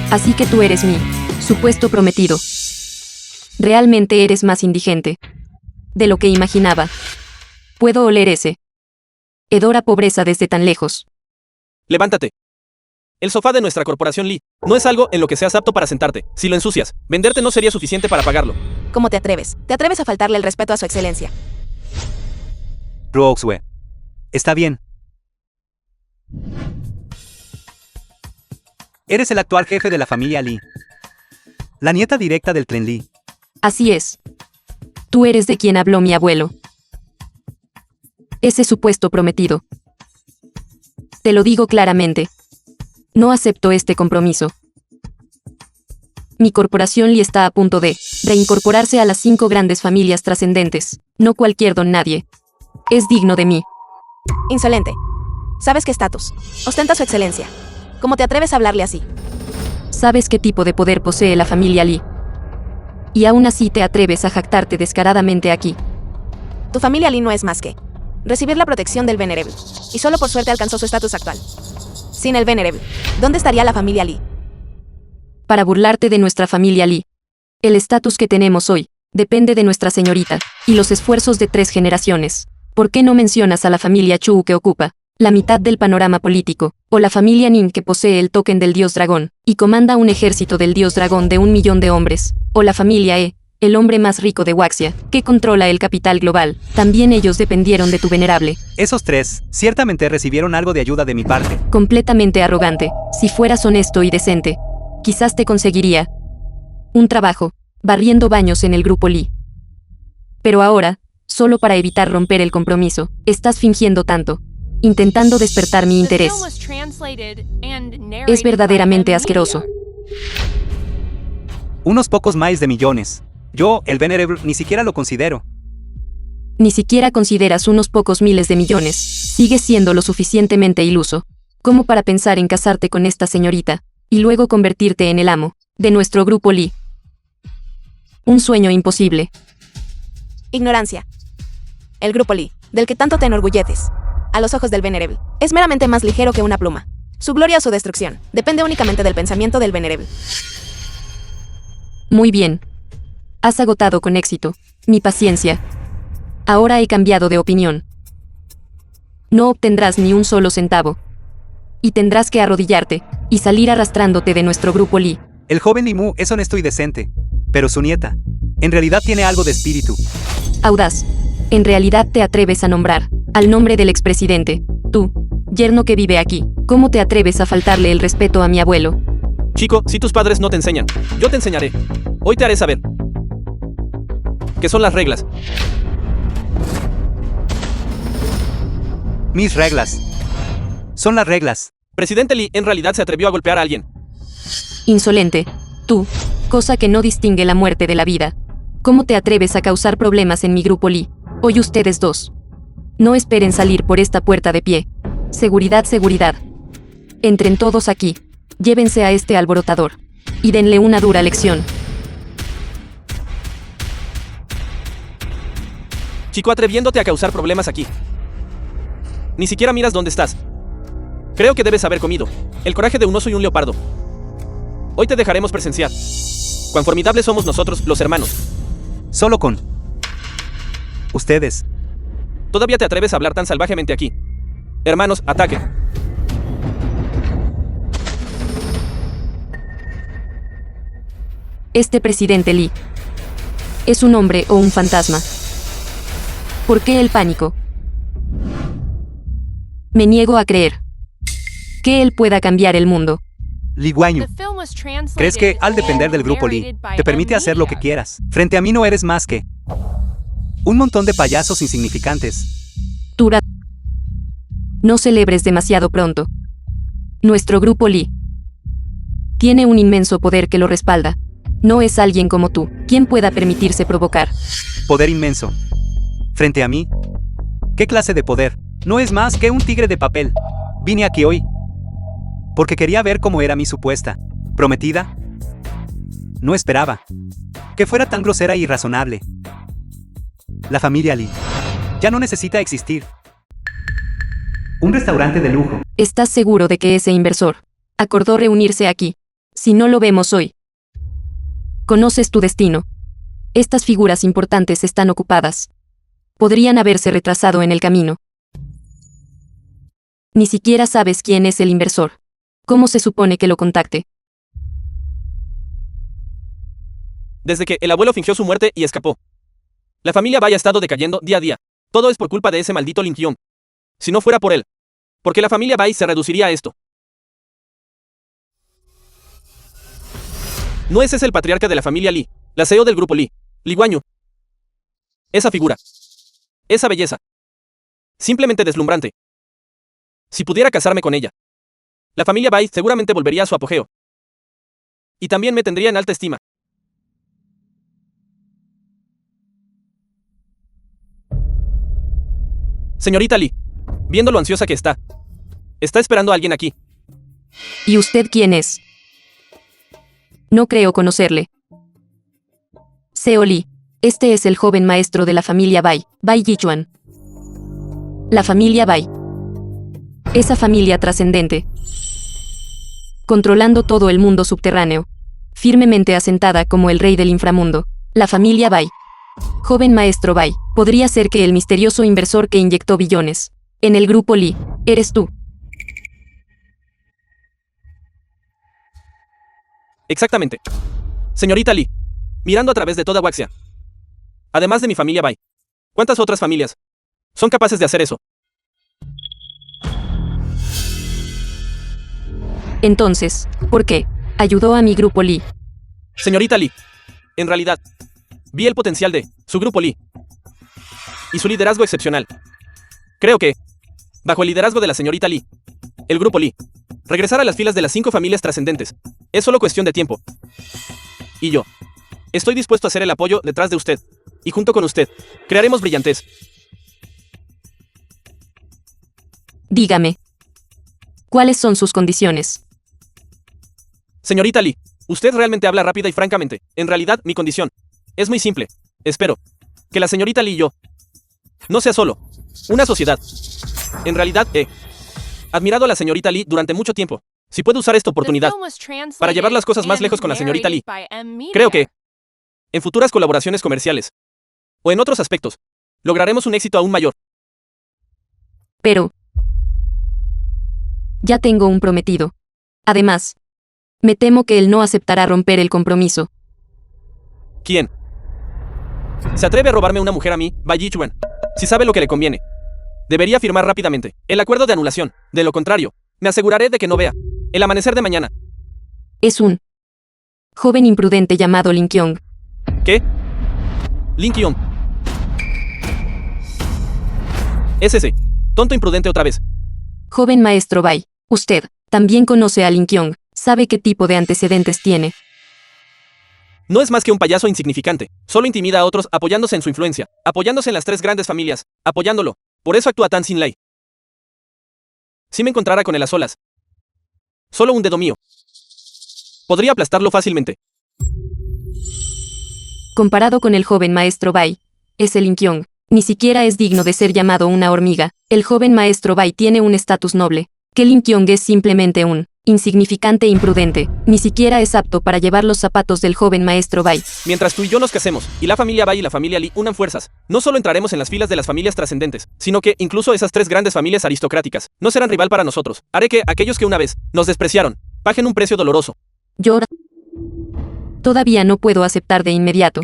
Así que tú eres mi supuesto prometido. Realmente eres más indigente de lo que imaginaba. Puedo oler ese hedor a pobreza desde tan lejos. Levántate. El sofá de nuestra corporación Lee no es algo en lo que seas apto para sentarte. Si lo ensucias, venderte no sería suficiente para pagarlo. ¿Cómo te atreves? ¿Te atreves a faltarle el respeto a su excelencia? Roxwe. Está bien. Eres el actual jefe de la familia Lee. La nieta directa del tren Lee. Así es. Tú eres de quien habló mi abuelo. Ese supuesto prometido. Te lo digo claramente. No acepto este compromiso. Mi corporación Lee está a punto de reincorporarse a las 5 grandes familias trascendentes. No cualquier don nadie. Es digno de mí. Insolente. ¿Sabes qué estatus ostenta su excelencia? ¿Cómo te atreves a hablarle así? ¿Sabes qué tipo de poder posee la familia Lee? Y aún así te atreves a jactarte descaradamente aquí. Tu familia Lee no es más que recibir la protección del Venerable, y solo por suerte alcanzó su estatus actual. Sin el Venerable, ¿dónde estaría la familia Lee? Para burlarte de nuestra familia Lee. El estatus que tenemos hoy depende de nuestra señorita y los esfuerzos de 3 generaciones. ¿Por qué no mencionas a la familia Chu que ocupa la mitad del panorama político, o la familia Nin que posee el token del dios dragón y comanda un ejército del dios dragón de 1 millón de hombres, o la familia E, el hombre más rico de Waxia, que controla el capital global? También ellos dependieron de tu venerable. Esos 3, ciertamente recibieron algo de ayuda de mi parte. Completamente arrogante. Si fueras honesto y decente, quizás te conseguiría un trabajo, barriendo baños en el grupo Lee. Pero ahora, solo para evitar romper el compromiso, estás fingiendo tanto, intentando despertar mi interés. Es verdaderamente asqueroso. Unos pocos miles de millones. Yo, el Venerable, ni siquiera lo considero. Ni siquiera consideras unos pocos miles de millones. Sigues siendo lo suficientemente iluso como para pensar en casarte con esta señorita y luego convertirte en el amo de nuestro grupo Lee. Un sueño imposible. Ignorancia. El grupo Lee, del que tanto te enorgulleces, a los ojos del Venerable, es meramente más ligero que una pluma. Su gloria o su destrucción depende únicamente del pensamiento del Venerable. Muy bien. Has agotado con éxito mi paciencia. Ahora he cambiado de opinión. No obtendrás ni un solo centavo. Y tendrás que arrodillarte y salir arrastrándote de nuestro grupo Lee. El joven Limu es honesto y decente, pero su nieta, en realidad tiene algo de espíritu. Audaz. En realidad te atreves a nombrar al nombre del expresidente. Tú, yerno que vive aquí, ¿cómo te atreves a faltarle el respeto a mi abuelo? Chico, si tus padres no te enseñan, yo te enseñaré. Hoy te haré saber qué son las reglas. Mis reglas. Son las reglas. Presidente Lee en realidad se atrevió a golpear a alguien. Insolente. Tú, cosa que no distingue la muerte de la vida. ¿Cómo te atreves a causar problemas en mi grupo Lee? Hoy ustedes 2. No esperen salir por esta puerta de pie. Seguridad, seguridad. Entren todos aquí. Llévense a este alborotador y denle una dura lección. Chico, atreviéndote a causar problemas aquí. Ni siquiera miras dónde estás. Creo que debes haber comido el coraje de un oso y un leopardo. Hoy te dejaremos presenciar cuán formidables somos nosotros, los hermanos. Solo con ustedes. ¿Todavía te atreves a hablar tan salvajemente aquí? Hermanos, ataquen. Este presidente Lee ¿es un hombre o un fantasma? ¿Por qué el pánico? Me niego a creer que él pueda cambiar el mundo. Li Guanyu, ¿crees que, al depender del grupo Lee, te permite hacer lo que quieras? Frente a mí no eres más que un montón de payasos insignificantes. Tura. No celebres demasiado pronto. Nuestro grupo Lee tiene un inmenso poder que lo respalda. No es alguien como tú quien pueda permitirse provocar. Poder inmenso. ¿Frente a mí? ¿Qué clase de poder? No es más que un tigre de papel. Vine aquí hoy porque quería ver cómo era mi supuesta prometida. No esperaba que fuera tan grosera e irrazonable. La familia Lee ya no necesita existir. Un restaurante de lujo. ¿Estás seguro de que ese inversor acordó reunirse aquí? Si no lo vemos hoy, conoces tu destino. Estas figuras importantes están ocupadas. Podrían haberse retrasado en el camino. Ni siquiera sabes quién es el inversor. ¿Cómo se supone que lo contacte? Desde que el abuelo fingió su muerte y escapó. La familia Bai ha estado decayendo día a día. Todo es por culpa de ese maldito Lin Kyung. Si no fuera por él, porque la familia Bai se reduciría a esto. No ese es el patriarca de la familia Lee, la CEO del grupo Lee, Lee Guanyu. Esa figura. Esa belleza. Simplemente deslumbrante. Si pudiera casarme con ella, la familia Bai seguramente volvería a su apogeo. Y también me tendría en alta estima. Señorita Lee, viendo lo ansiosa que está esperando a alguien aquí. ¿Y usted quién es? No creo conocerle. Seo Lee. Este es el joven maestro de la familia Bai, Bai Yichuan. La familia Bai. Esa familia trascendente. Controlando todo el mundo subterráneo. Firmemente asentada como el rey del inframundo. La familia Bai. Joven maestro Bai, podría ser que el misterioso inversor que inyectó billones en el grupo Lee, eres tú. Exactamente. Señorita Lee, mirando a través de toda Waxia. Además de mi familia Bai, ¿cuántas otras familias son capaces de hacer eso? Entonces, ¿por qué ayudó a mi grupo Lee? Señorita Lee, en realidad, vi el potencial de su grupo Lee y su liderazgo excepcional. Creo que, bajo el liderazgo de la señorita Lee, el grupo Lee regresará a las filas de las 5 familias trascendentes. Es solo cuestión de tiempo. Y yo estoy dispuesto a hacer el apoyo detrás de usted. Y junto con usted, crearemos brillantez. Dígame, ¿cuáles son sus condiciones? Señorita Lee, usted realmente habla rápida y francamente. En realidad, mi condición es muy simple. Espero que la señorita Lee y yo no sea solo una sociedad. En realidad, he admirado a la señorita Lee durante mucho tiempo. Si puedo usar esta oportunidad para llevar las cosas más lejos con la señorita Lee, creo que, en futuras colaboraciones comerciales, o en otros aspectos, lograremos un éxito aún mayor. Pero ya tengo un prometido. Además, me temo que él no aceptará romper el compromiso. ¿Quién? ¿Se atreve a robarme una mujer a mí, Bai Yichuan? Si sabe lo que le conviene, debería firmar rápidamente el acuerdo de anulación. De lo contrario, me aseguraré de que no vea el amanecer de mañana. Es un joven imprudente llamado Lin Kyung. ¿Qué? Lin Kyung. Es ese. Tonto imprudente otra vez. Joven maestro Bai, usted también conoce a Lin Kyung. ¿Sabe qué tipo de antecedentes tiene? No es más que un payaso insignificante. Solo intimida a otros apoyándose en su influencia, apoyándose en las 3 grandes familias, apoyándolo. Por eso actúa tan sin ley. Si me encontrara con él a solas, solo un dedo mío podría aplastarlo fácilmente. Comparado con el joven maestro Bai, ese Lin Kyung ni siquiera es digno de ser llamado una hormiga. El joven maestro Bai tiene un estatus noble, que Lin Kyung es simplemente un insignificante e imprudente. Ni siquiera es apto para llevar los zapatos del joven maestro Bai. Mientras tú y yo nos casemos, y la familia Bai y la familia Lee unan fuerzas, no solo entraremos en las filas de las familias trascendentes, sino que incluso esas 3 grandes familias aristocráticas no serán rival para nosotros. Haré que aquellos que una vez nos despreciaron paguen un precio doloroso. Llora. Todavía no puedo aceptar de inmediato.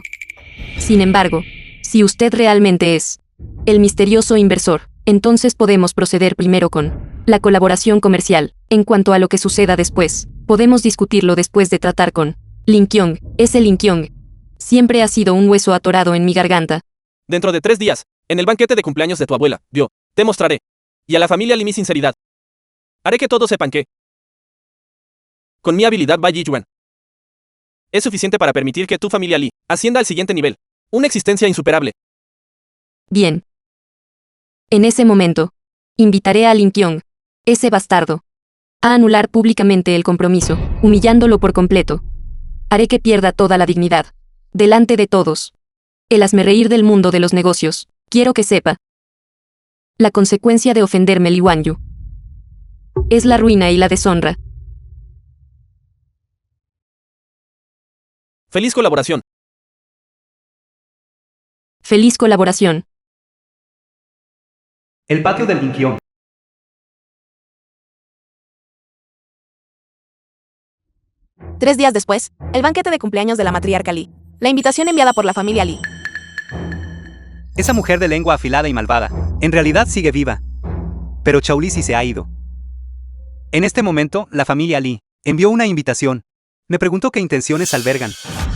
Sin embargo, si usted realmente es el misterioso inversor, entonces podemos proceder primero con la colaboración comercial. En cuanto a lo que suceda después, podemos discutirlo después de tratar con Lin Kyung. Ese Lin Kyung siempre ha sido un hueso atorado en mi garganta. Dentro de 3 días, en el banquete de cumpleaños de tu abuela, yo te mostraré, y a la familia Lee mi sinceridad. Haré que todos sepan que, con mi habilidad Bai Yichuan, es suficiente para permitir que tu familia Lee ascienda al siguiente nivel. Una existencia insuperable. Bien. En ese momento, invitaré a Lin Kyung, ese bastardo, a anular públicamente el compromiso, humillándolo por completo. Haré que pierda toda la dignidad. Delante de todos. El hazmerreír del mundo de los negocios. Quiero que sepa. La consecuencia de ofenderme Li Wanyu es la ruina y la deshonra. Feliz colaboración. Feliz colaboración. El patio del Linkion. Tres días después, el banquete de cumpleaños de la matriarca Lee. La invitación enviada por la familia Lee. Esa mujer de lengua afilada y malvada, en realidad sigue viva. Pero Chaulisi se ha ido. En este momento, la familia Lee envió una invitación. Me pregunto qué intenciones albergan.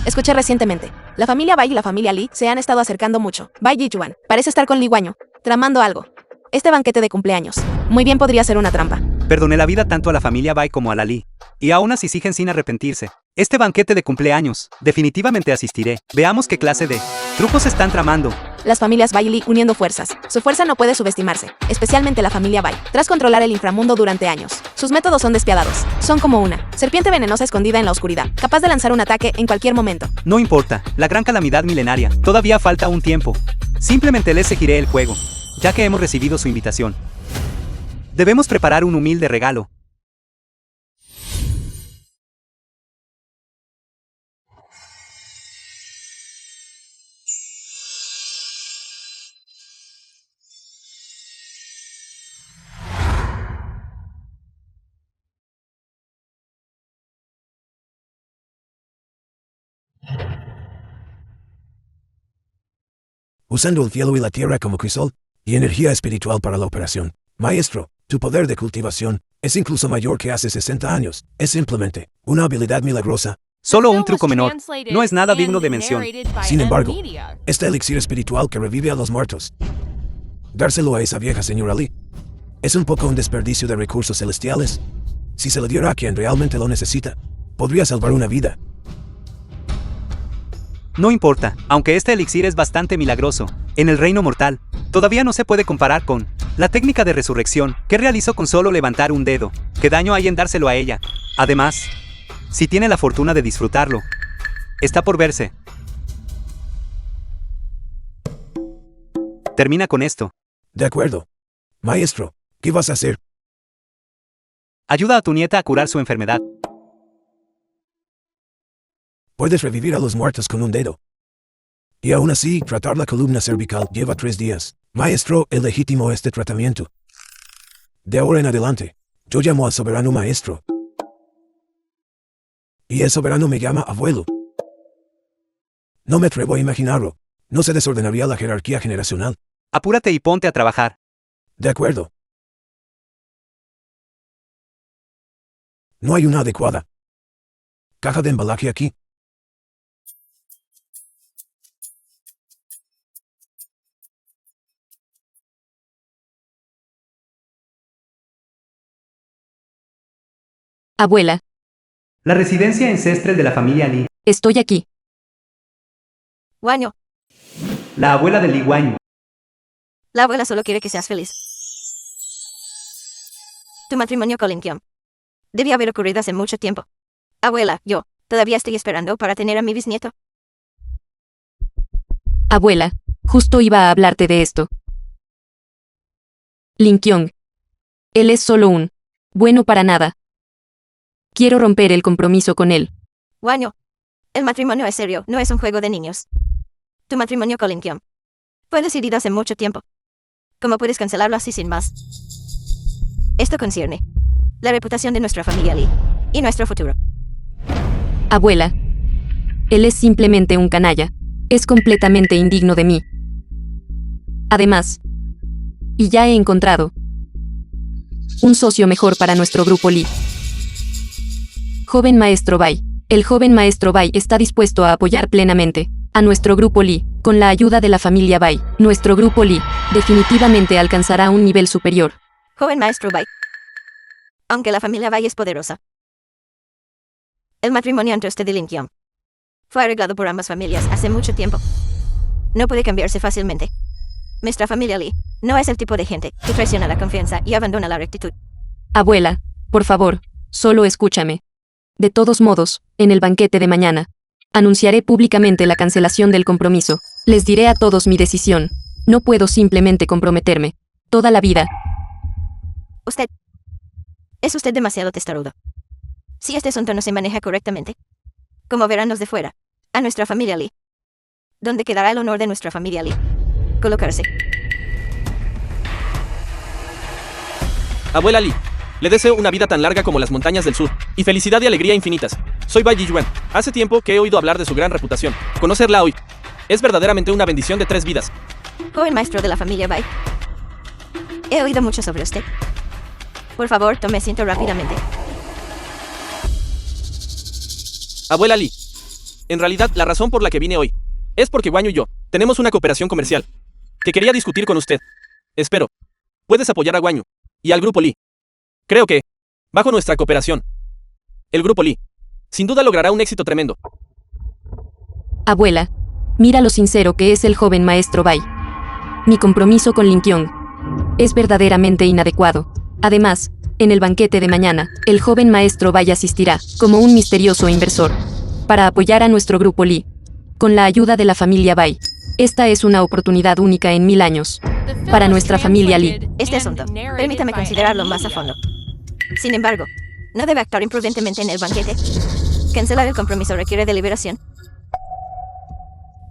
Escuché recientemente. La familia Bai y la familia Lee se han estado acercando mucho. Bai Jichuan parece estar con Li Guanyu, tramando algo. Este banquete de cumpleaños muy bien podría ser una trampa. Perdoné la vida tanto a la familia Bai como a la Lee. Y aún así siguen sin arrepentirse. Este banquete de cumpleaños, definitivamente asistiré. Veamos qué clase de trucos están tramando. Las familias Bai y Lee uniendo fuerzas. Su fuerza no puede subestimarse, especialmente la familia Bai. Tras controlar el inframundo durante años, sus métodos son despiadados. Son como una serpiente venenosa escondida en la oscuridad, capaz de lanzar un ataque en cualquier momento. No importa, la gran calamidad milenaria. Todavía falta un tiempo. Simplemente les seguiré el juego, ya que hemos recibido su invitación. Debemos preparar un humilde regalo. Usando el cielo y la tierra como crisol y energía espiritual para la operación. Maestro, tu poder de cultivación es incluso mayor que hace 60 años. Es simplemente una habilidad milagrosa. Solo un truco menor. No es nada digno de mención. Sin embargo, este elixir espiritual que revive a los muertos, dárselo a esa vieja señora Lee, es un poco un desperdicio de recursos celestiales. Si se lo diera a quien realmente lo necesita, podría salvar una vida. No importa, aunque este elixir es bastante milagroso. En el reino mortal, todavía no se puede comparar con la técnica de resurrección que realizó con solo levantar un dedo. ¿Qué daño hay en dárselo a ella? Además, si tiene la fortuna de disfrutarlo, está por verse. Termina con esto. De acuerdo. Maestro, ¿qué vas a hacer? Ayuda a tu nieta a curar su enfermedad. Puedes revivir a los muertos con un dedo. Y aún así, tratar la columna cervical lleva 3 días. Maestro, es legítimo este tratamiento. De ahora en adelante, yo llamo al soberano maestro. Y el soberano me llama abuelo. No me atrevo a imaginarlo. No se desordenaría la jerarquía generacional. Apúrate y ponte a trabajar. De acuerdo. No hay una adecuada caja de embalaje aquí. Abuela, La residencia ancestral de la familia Lee. estoy aquí. Guaño, La abuela de Li Guanyu. la abuela solo quiere que seas feliz. Tu matrimonio con Lin Kion debía haber ocurrido hace mucho tiempo. Abuela, yo todavía estoy esperando para tener a mi bisnieto. Abuela, justo iba a hablarte de esto. Lin Kyong. Él es solo un bueno para nada. Quiero romper el compromiso con él. Guaño, el matrimonio es serio, no es un juego de niños. Tu matrimonio con Lin Kion fue decidido hace mucho tiempo. ¿Cómo puedes cancelarlo así sin más? Esto concierne la reputación de nuestra familia Lee y nuestro futuro. Abuela. Él es simplemente un canalla. Es completamente indigno de mí. Además, y ya he encontrado un socio mejor para nuestro grupo Lee. Joven maestro Bai. El joven maestro Bai está dispuesto a apoyar plenamente a nuestro grupo Lee. Con la ayuda de la familia Bai, nuestro grupo Lee definitivamente alcanzará un nivel superior. Joven maestro Bai. Aunque la familia Bai es poderosa, el matrimonio entre usted y Lin Kion fue arreglado por ambas familias hace mucho tiempo. No puede cambiarse fácilmente. Nuestra familia Lee no es el tipo de gente que traiciona la confianza y abandona la rectitud. Abuela, por favor, solo escúchame. De todos modos, en el banquete de mañana, anunciaré públicamente la cancelación del compromiso. Les diré a todos mi decisión. No puedo simplemente comprometerme toda la vida. Es usted demasiado testarudo. Si este asunto no se maneja correctamente, como verán los de fuera, a nuestra familia Lee. ¿Dónde quedará el honor de nuestra familia Lee? Colocarse. Abuela Lee, le deseo una vida tan larga como las montañas del sur, y felicidad y alegría infinitas. Soy Bai Yiyuan. Hace tiempo que he oído hablar de su gran reputación. Conocerla hoy es verdaderamente una bendición de 3 vidas. Joven maestro de la familia Bai. He oído mucho sobre usted. Por favor, tome asiento rápidamente. Abuela Lee, en realidad la razón por la que vine hoy es porque Guanyu y yo tenemos una cooperación comercial que quería discutir con usted. Espero puedes apoyar a Guanyu y al Grupo Lee. Creo que, bajo nuestra cooperación, el Grupo Lee sin duda logrará un éxito tremendo. Abuela, mira lo sincero que es el joven maestro Bai. Mi compromiso con Lin Kyong es verdaderamente inadecuado. Además, en el banquete de mañana, el joven maestro Bai asistirá, como un misterioso inversor, para apoyar a nuestro Grupo Lee, con la ayuda de la familia Bai. Esta es una oportunidad única en 1000 años, para nuestra familia Lee. Este asunto, permítame considerarlo más a fondo. Sin embargo, no debe actuar imprudentemente en el banquete. Cancelar el compromiso requiere deliberación.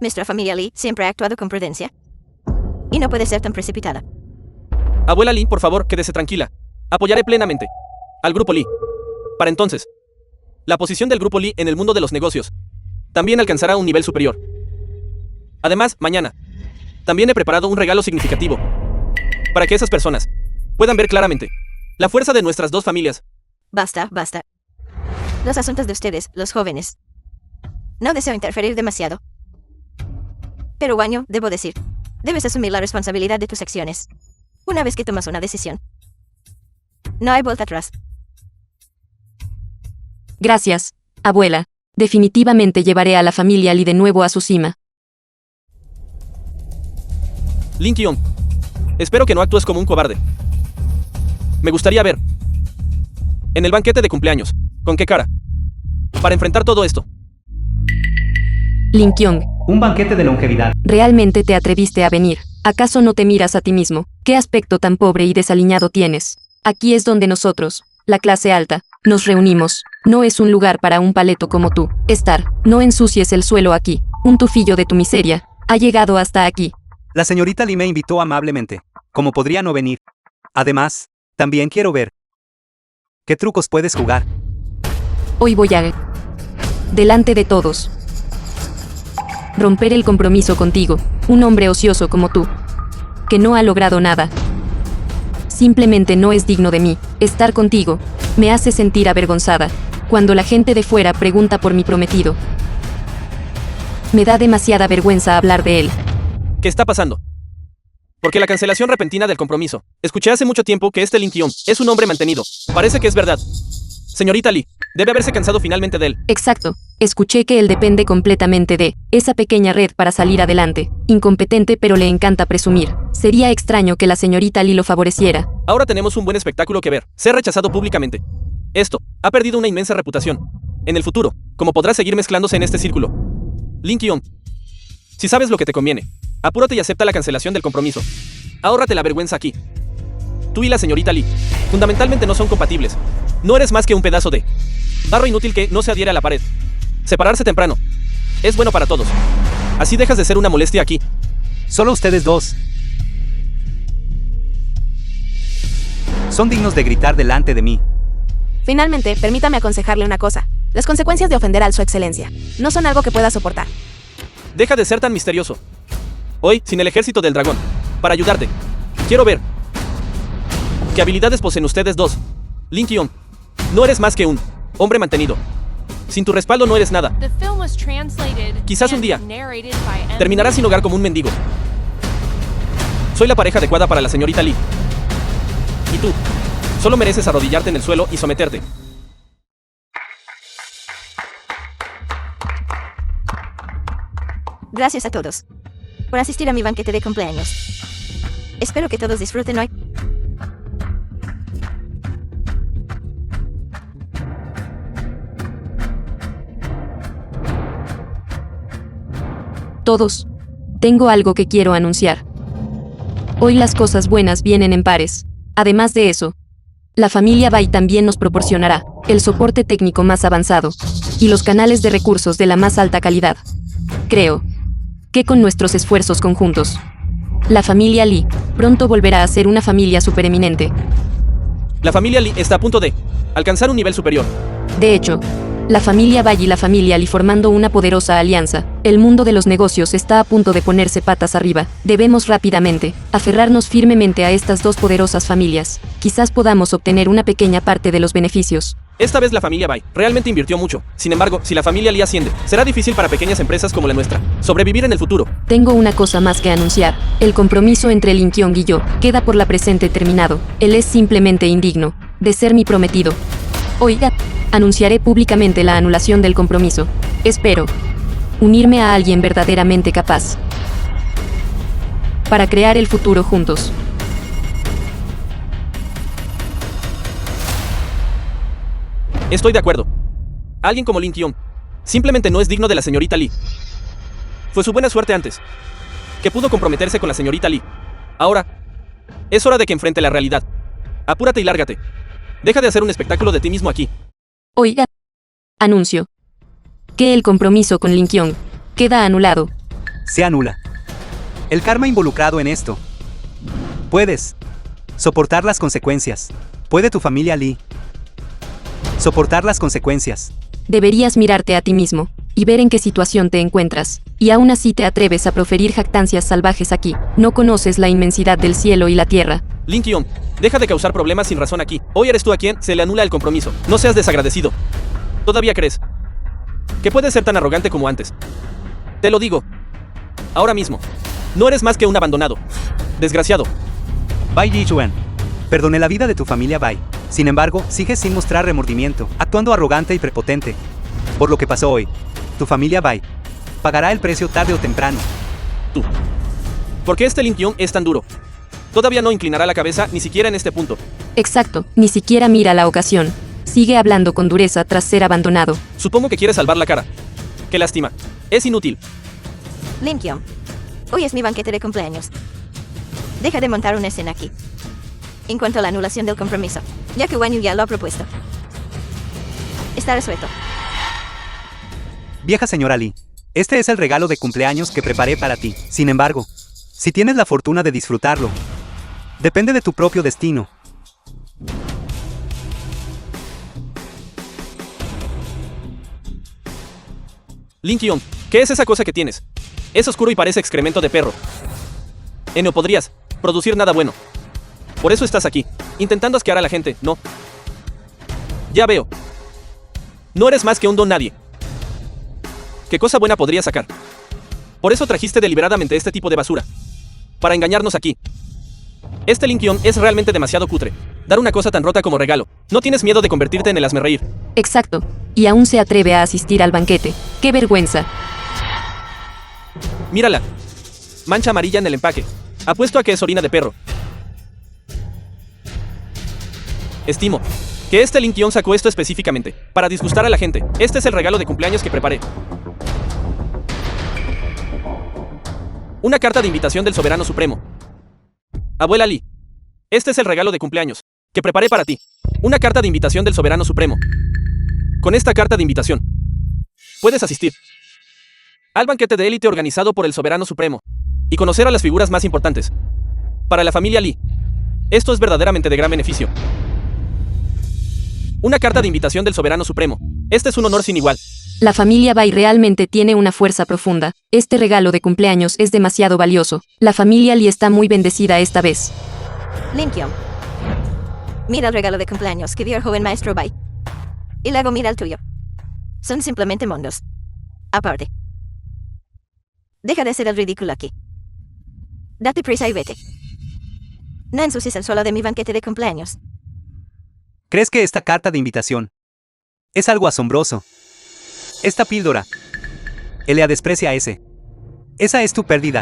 Nuestra familia Lee siempre ha actuado con prudencia, y no puede ser tan precipitada. Abuela Lee, por favor, quédese tranquila. Apoyaré plenamente al Grupo Lee. Para entonces, la posición del Grupo Lee en el mundo de los negocios también alcanzará un nivel superior. Además, mañana, también he preparado un regalo significativo para que esas personas puedan ver claramente la fuerza de nuestras 2 familias. Basta, basta. Los asuntos de ustedes, los jóvenes. No deseo interferir demasiado. Pero Guanyu, debo decir, debes asumir la responsabilidad de tus acciones. Una vez que tomas una decisión, no hay vuelta atrás. Gracias, abuela. Definitivamente llevaré a la familia Lee de nuevo a su cima. Lin Kyong, espero que no actúes como un cobarde. Me gustaría ver, en el banquete de cumpleaños, ¿con qué cara? Para enfrentar todo esto. Lin Kyong, Un banquete de longevidad. ¿realmente te atreviste a venir? ¿Acaso no te miras a ti mismo? ¿Qué aspecto tan pobre y desaliñado tienes? Aquí es donde nosotros, la clase alta, nos reunimos. No es un lugar para un paleto como tú. No ensucies el suelo aquí. Un tufillo de tu miseria ha llegado hasta aquí. La señorita Lee me invitó amablemente. ¿Cómo podría no venir? Además, también quiero ver qué trucos puedes jugar. Hoy voy a, delante de todos, romper el compromiso contigo, un hombre ocioso como tú, que no ha logrado nada. Simplemente no es digno de mí. Estar contigo me hace sentir avergonzada cuando la gente de fuera pregunta por mi prometido. Me da demasiada vergüenza hablar de él. ¿Qué está pasando? Porque la cancelación repentina del compromiso. Escuché hace mucho tiempo que este Lin Kyong es un hombre mantenido. Parece que es verdad. Señorita Lee, debe haberse cansado finalmente de él. Exacto. Escuché que él depende completamente de esa pequeña red para salir adelante. Incompetente, pero le encanta presumir. Sería extraño que la señorita Lee lo favoreciera. Ahora tenemos un buen espectáculo que ver. Ser rechazado públicamente. Esto ha perdido una inmensa reputación. En el futuro, ¿cómo podrá seguir mezclándose en este círculo? Lin Kyong, si sabes lo que te conviene, apúrate y acepta la cancelación del compromiso. Ahórrate la vergüenza aquí. Tú y la señorita Lee, fundamentalmente no son compatibles. No eres más que un pedazo de barro inútil que no se adhiere a la pared. Separarse temprano es bueno para todos. Así dejas de ser una molestia aquí. Solo ustedes 2 son dignos de gritar delante de mí. Finalmente, permítame aconsejarle una cosa. Las consecuencias de ofender a su excelencia no son algo que pueda soportar. Deja de ser tan misterioso. Hoy, sin el ejército del dragón, para ayudarte, quiero ver qué habilidades poseen ustedes 2. Lin Kyong, no eres más que un hombre mantenido. Sin tu respaldo no eres nada. Quizás un día Terminarás sin hogar como un mendigo. Soy la pareja adecuada para la señorita Lee. Y tú, solo mereces arrodillarte en el suelo y someterte. Gracias a todos por asistir a mi banquete de cumpleaños. Espero que todos disfruten hoy. Todos. Tengo algo que quiero anunciar. Hoy las cosas buenas vienen en pares. Además de eso, la familia Bai también nos proporcionará el soporte técnico más avanzado y los canales de recursos de la más alta calidad. Creo que con nuestros esfuerzos conjuntos, la familia Lee pronto volverá a ser una familia supereminente. La familia Lee está a punto de alcanzar un nivel superior. De hecho, la familia Bai y la familia Lee formando una poderosa alianza. El mundo de los negocios está a punto de ponerse patas arriba. Debemos rápidamente aferrarnos firmemente a estas dos poderosas familias. Quizás podamos obtener una pequeña parte de los beneficios. Esta vez la familia Bai realmente invirtió mucho. Sin embargo, si la familia Lee asciende, será difícil para pequeñas empresas como la nuestra sobrevivir en el futuro. Tengo una cosa más que anunciar. El compromiso entre Lin Kyong y yo queda por la presente terminado. Él es simplemente indigno de ser mi prometido. Oiga, anunciaré públicamente la anulación del compromiso. Espero unirme a alguien verdaderamente capaz para crear el futuro juntos. Estoy de acuerdo. Alguien como Lin Kyong simplemente no es digno de la señorita Lee. Fue su buena suerte antes, que pudo comprometerse con la señorita Lee. Ahora, es hora de que enfrente la realidad. Apúrate y lárgate. Deja de hacer un espectáculo de ti mismo aquí. Oiga, anuncio que el compromiso con Lin Kyong queda anulado. Se anula. El karma involucrado en esto. Puedes soportar las consecuencias. ¿Puede tu familia Lee soportar las consecuencias? Deberías mirarte a ti mismo y ver en qué situación te encuentras. Y aún así te atreves a proferir jactancias salvajes aquí. No conoces la inmensidad del cielo y la tierra. Lin Kyong, deja de causar problemas sin razón aquí. Hoy eres tú a quien se le anula el compromiso. No seas desagradecido. ¿Todavía crees que puedes ser tan arrogante como antes? Te lo digo. Ahora mismo. No eres más que un abandonado. Desgraciado. Bai Yichuan. Perdoné la vida de tu familia Bai. Sin embargo, sigues sin mostrar remordimiento, actuando arrogante y prepotente. Por lo que pasó hoy, tu familia Bai pagará el precio tarde o temprano. Tú. ¿Por qué este Lin Kyong es tan duro? Todavía no inclinará la cabeza ni siquiera en este punto. Exacto, ni siquiera mira la ocasión. Sigue hablando con dureza tras ser abandonado. Supongo que quiere salvar la cara. Qué lástima. Es inútil. Lin Kyong, hoy es mi banquete de cumpleaños. Deja de montar una escena aquí. En cuanto a la anulación del compromiso, ya que Wang Yu ya lo ha propuesto, está resuelto. Vieja señora Lee, este es el regalo de cumpleaños que preparé para ti. Sin embargo, si tienes la fortuna de disfrutarlo, depende de tu propio destino. Lin Kyong, ¿qué es esa cosa que tienes? Es oscuro y parece excremento de perro. No podrías producir nada bueno. Por eso estás aquí, intentando asquear a la gente, ¿no? Ya veo. No eres más que un don nadie. ¿Qué cosa buena podría sacar? Por eso trajiste deliberadamente este tipo de basura. Para engañarnos aquí. Este Lin Kyong es realmente demasiado cutre. Dar una cosa tan rota como regalo. No tienes miedo de convertirte en el hazmerreír. Exacto. Y aún se atreve a asistir al banquete. ¡Qué vergüenza! Mírala. Mancha amarilla en el empaque. Apuesto a que es orina de perro. Estimo que este Lin Kyong sacó esto específicamente para disgustar a la gente. Este es el regalo de cumpleaños que preparé. Una carta de invitación del Soberano Supremo. Abuela Lee, este es el regalo de cumpleaños que preparé para ti. Una carta de invitación del Soberano Supremo. Con esta carta de invitación, puedes asistir al banquete de élite organizado por el Soberano Supremo y conocer a las figuras más importantes. Para la familia Lee, esto es verdaderamente de gran beneficio. Una carta de invitación del Soberano Supremo. Este es un honor sin igual. La familia Bai realmente tiene una fuerza profunda. Este regalo de cumpleaños es demasiado valioso. La familia Lee está muy bendecida esta vez. Lin Kyong, mira el regalo de cumpleaños que dio el joven maestro Bai. Y luego mira el tuyo. Son simplemente mundos aparte. Deja de hacer el ridículo aquí. Date prisa y vete. No ensucies el suelo de mi banquete de cumpleaños. ¿Crees que esta carta de invitación es algo asombroso? Esta píldora. Elea desprecia a ese. Esa es tu pérdida.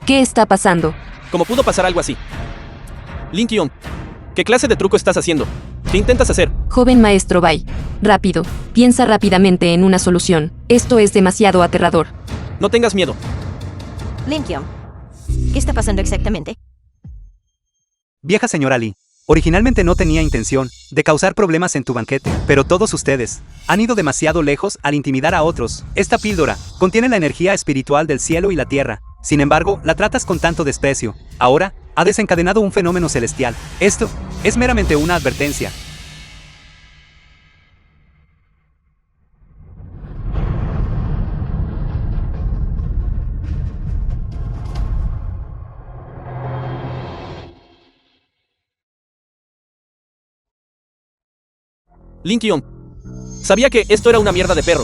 ¿Qué está pasando? ¿Cómo pudo pasar algo así? Lin Kyong, ¿qué clase de truco estás haciendo? ¿Qué intentas hacer? Joven maestro Bai. Rápido. Piensa rápidamente en una solución. Esto es demasiado aterrador. No tengas miedo. Lin Kyong, ¿qué está pasando exactamente? Vieja señora Lee, originalmente no tenía intención de causar problemas en tu banquete, pero todos ustedes han ido demasiado lejos al intimidar a otros. Esta píldora contiene la energía espiritual del cielo y la tierra. Sin embargo, la tratas con tanto desprecio. Ahora, ha desencadenado un fenómeno celestial. Esto es meramente una advertencia. Lin Kion. Sabía que esto era una mierda de perro.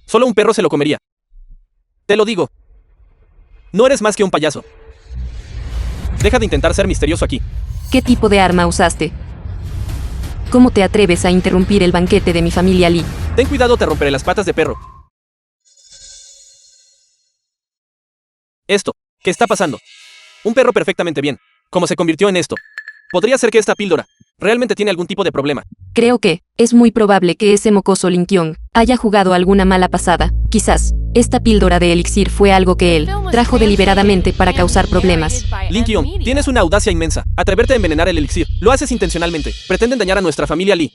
Solo un perro se lo comería. Te lo digo. No eres más que un payaso. Deja de intentar ser misterioso aquí. ¿Qué tipo de arma usaste? ¿Cómo te atreves a interrumpir el banquete de mi familia Lee? Ten cuidado, te romperé las patas de perro. Esto, ¿qué está pasando? Un perro perfectamente bien. ¿Cómo se convirtió en esto? Podría ser que esta píldora realmente tiene algún tipo de problema. Creo que es muy probable que ese mocoso Lin Kion haya jugado alguna mala pasada. Quizás esta píldora de elixir fue algo que él trajo deliberadamente para causar problemas. Lin Kion, tienes una audacia inmensa. Atreverte a envenenar el elixir. Lo haces intencionalmente. Pretenden dañar a nuestra familia Lee.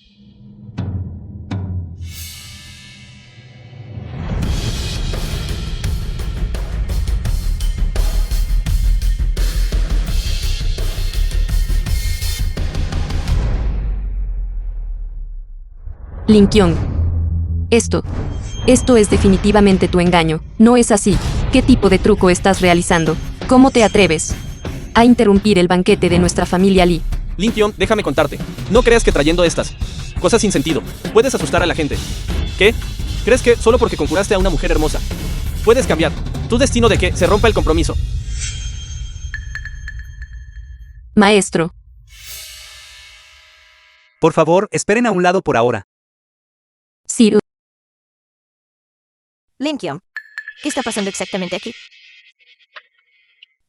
Lin Kion. Esto es definitivamente tu engaño. No es así. ¿Qué tipo de truco estás realizando? ¿Cómo te atreves a interrumpir el banquete de nuestra familia Lee? Lin Kion, déjame contarte. No creas que trayendo estas cosas sin sentido puedes asustar a la gente. ¿Qué? ¿Crees que solo porque conjuraste a una mujer hermosa puedes cambiar tu destino de que se rompa el compromiso? Maestro. Por favor, esperen a un lado por ahora. Sir. Lin Kion, ¿qué está pasando exactamente aquí?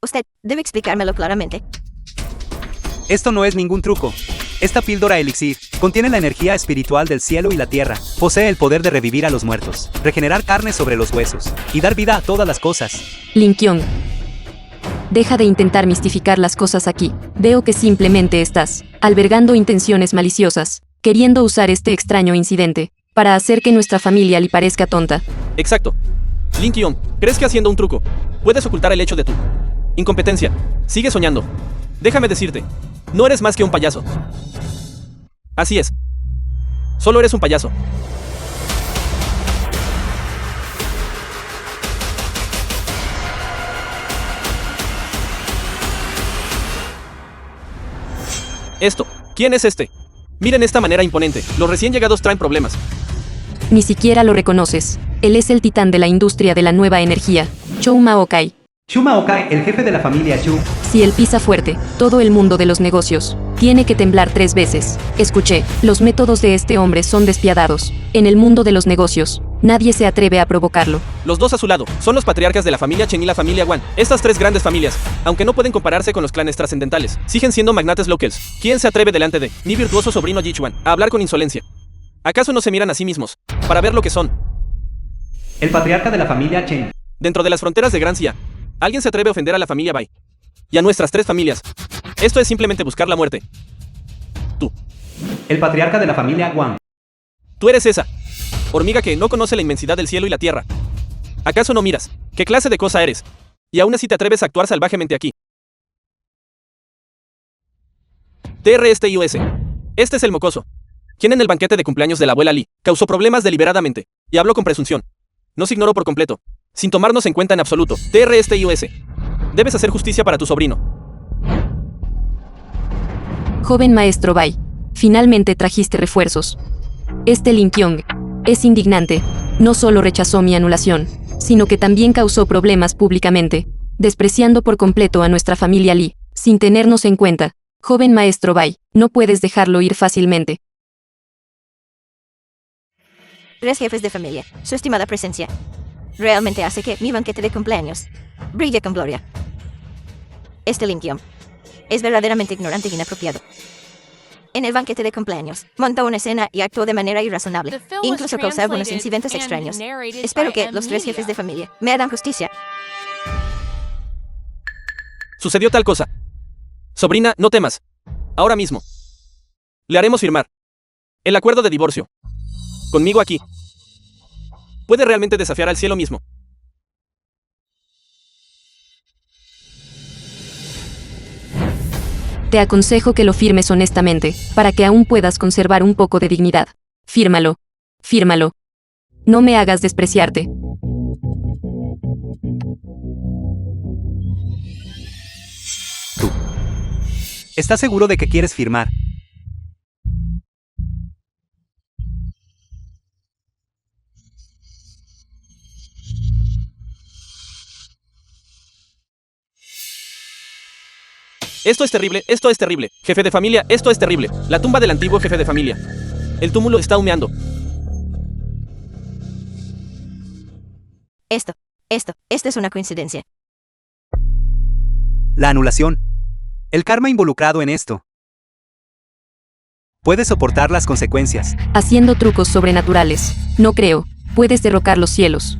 Usted debe explicármelo claramente. Esto no es ningún truco. Esta píldora elixir contiene la energía espiritual del cielo y la tierra. Posee el poder de revivir a los muertos, regenerar carne sobre los huesos y dar vida a todas las cosas. Lin Kion. Deja de intentar mistificar las cosas aquí. Veo que simplemente estás albergando intenciones maliciosas, queriendo usar este extraño incidente para hacer que nuestra familia le parezca tonta. Exacto. Lin Kion, ¿crees que haciendo un truco puedes ocultar el hecho de tu incompetencia? Sigue soñando. Déjame decirte, no eres más que un payaso. Así es. Solo eres un payaso. Esto, ¿quién es este? Miren esta manera imponente. Los recién llegados traen problemas. Ni siquiera lo reconoces. Él es el titán de la industria de la nueva energía, Chou Maokai. Chu Maokai, el jefe de la familia Chu. Si él pisa fuerte, todo el mundo de los negocios tiene que temblar 3 veces. Escuché, los métodos de este hombre son despiadados. En el mundo de los negocios, nadie se atreve a provocarlo. Los dos a su lado son los patriarcas de la familia Chen y la familia Wan. Estas 3 grandes familias, aunque no pueden compararse con los clanes trascendentales, siguen siendo magnates locals. ¿Quién se atreve delante de mi virtuoso sobrino Yichuan a hablar con insolencia? ¿Acaso no se miran a sí mismos para ver lo que son? El patriarca de la familia Chen. Dentro de las fronteras de Gran Xia, alguien se atreve a ofender a la familia Bai y a nuestras 3 familias. Esto es simplemente buscar la muerte. Tú. El patriarca de la familia Wang. Tú eres esa hormiga que no conoce la inmensidad del cielo y la tierra. ¿Acaso no miras qué clase de cosa eres? Y aún así te atreves a actuar salvajemente aquí. TRSTIOS. Este es el mocoso, quien en el banquete de cumpleaños de la abuela Lee causó problemas deliberadamente y habló con presunción. Nos ignoró por completo, sin tomarnos en cuenta en absoluto. TRSTIOS. Debes hacer justicia para tu sobrino. Joven maestro Bai, finalmente trajiste refuerzos. Este Lin Kion es indignante. No solo rechazó mi anulación, sino que también causó problemas públicamente, despreciando por completo a nuestra familia Lee, sin tenernos en cuenta. Joven maestro Bai, no puedes dejarlo ir fácilmente. 3 jefes de familia, su estimada presencia realmente hace que mi banquete de cumpleaños brille con gloria. Este Lin Kion es verdaderamente ignorante e inapropiado. En el banquete de cumpleaños, montó una escena y actuó de manera irrazonable, incluso causó algunos incidentes extraños. Espero que los 3 jefes de familia me hagan justicia. Sucedió tal cosa. Sobrina, no temas. Ahora mismo. Le haremos firmar el acuerdo de divorcio. Conmigo aquí. Puede realmente desafiar al cielo mismo. Te aconsejo que lo firmes honestamente, para que aún puedas conservar un poco de dignidad. Fírmalo. Fírmalo. No me hagas despreciarte. Tú. ¿Estás seguro de que quieres firmar? Esto es terrible, esto es terrible. Jefe de familia, esto es terrible. La tumba del antiguo jefe de familia. El túmulo está humeando. Esto es una coincidencia. La anulación. El karma involucrado en esto. Puedes soportar las consecuencias. Haciendo trucos sobrenaturales. No creo. Puedes derrocar los cielos.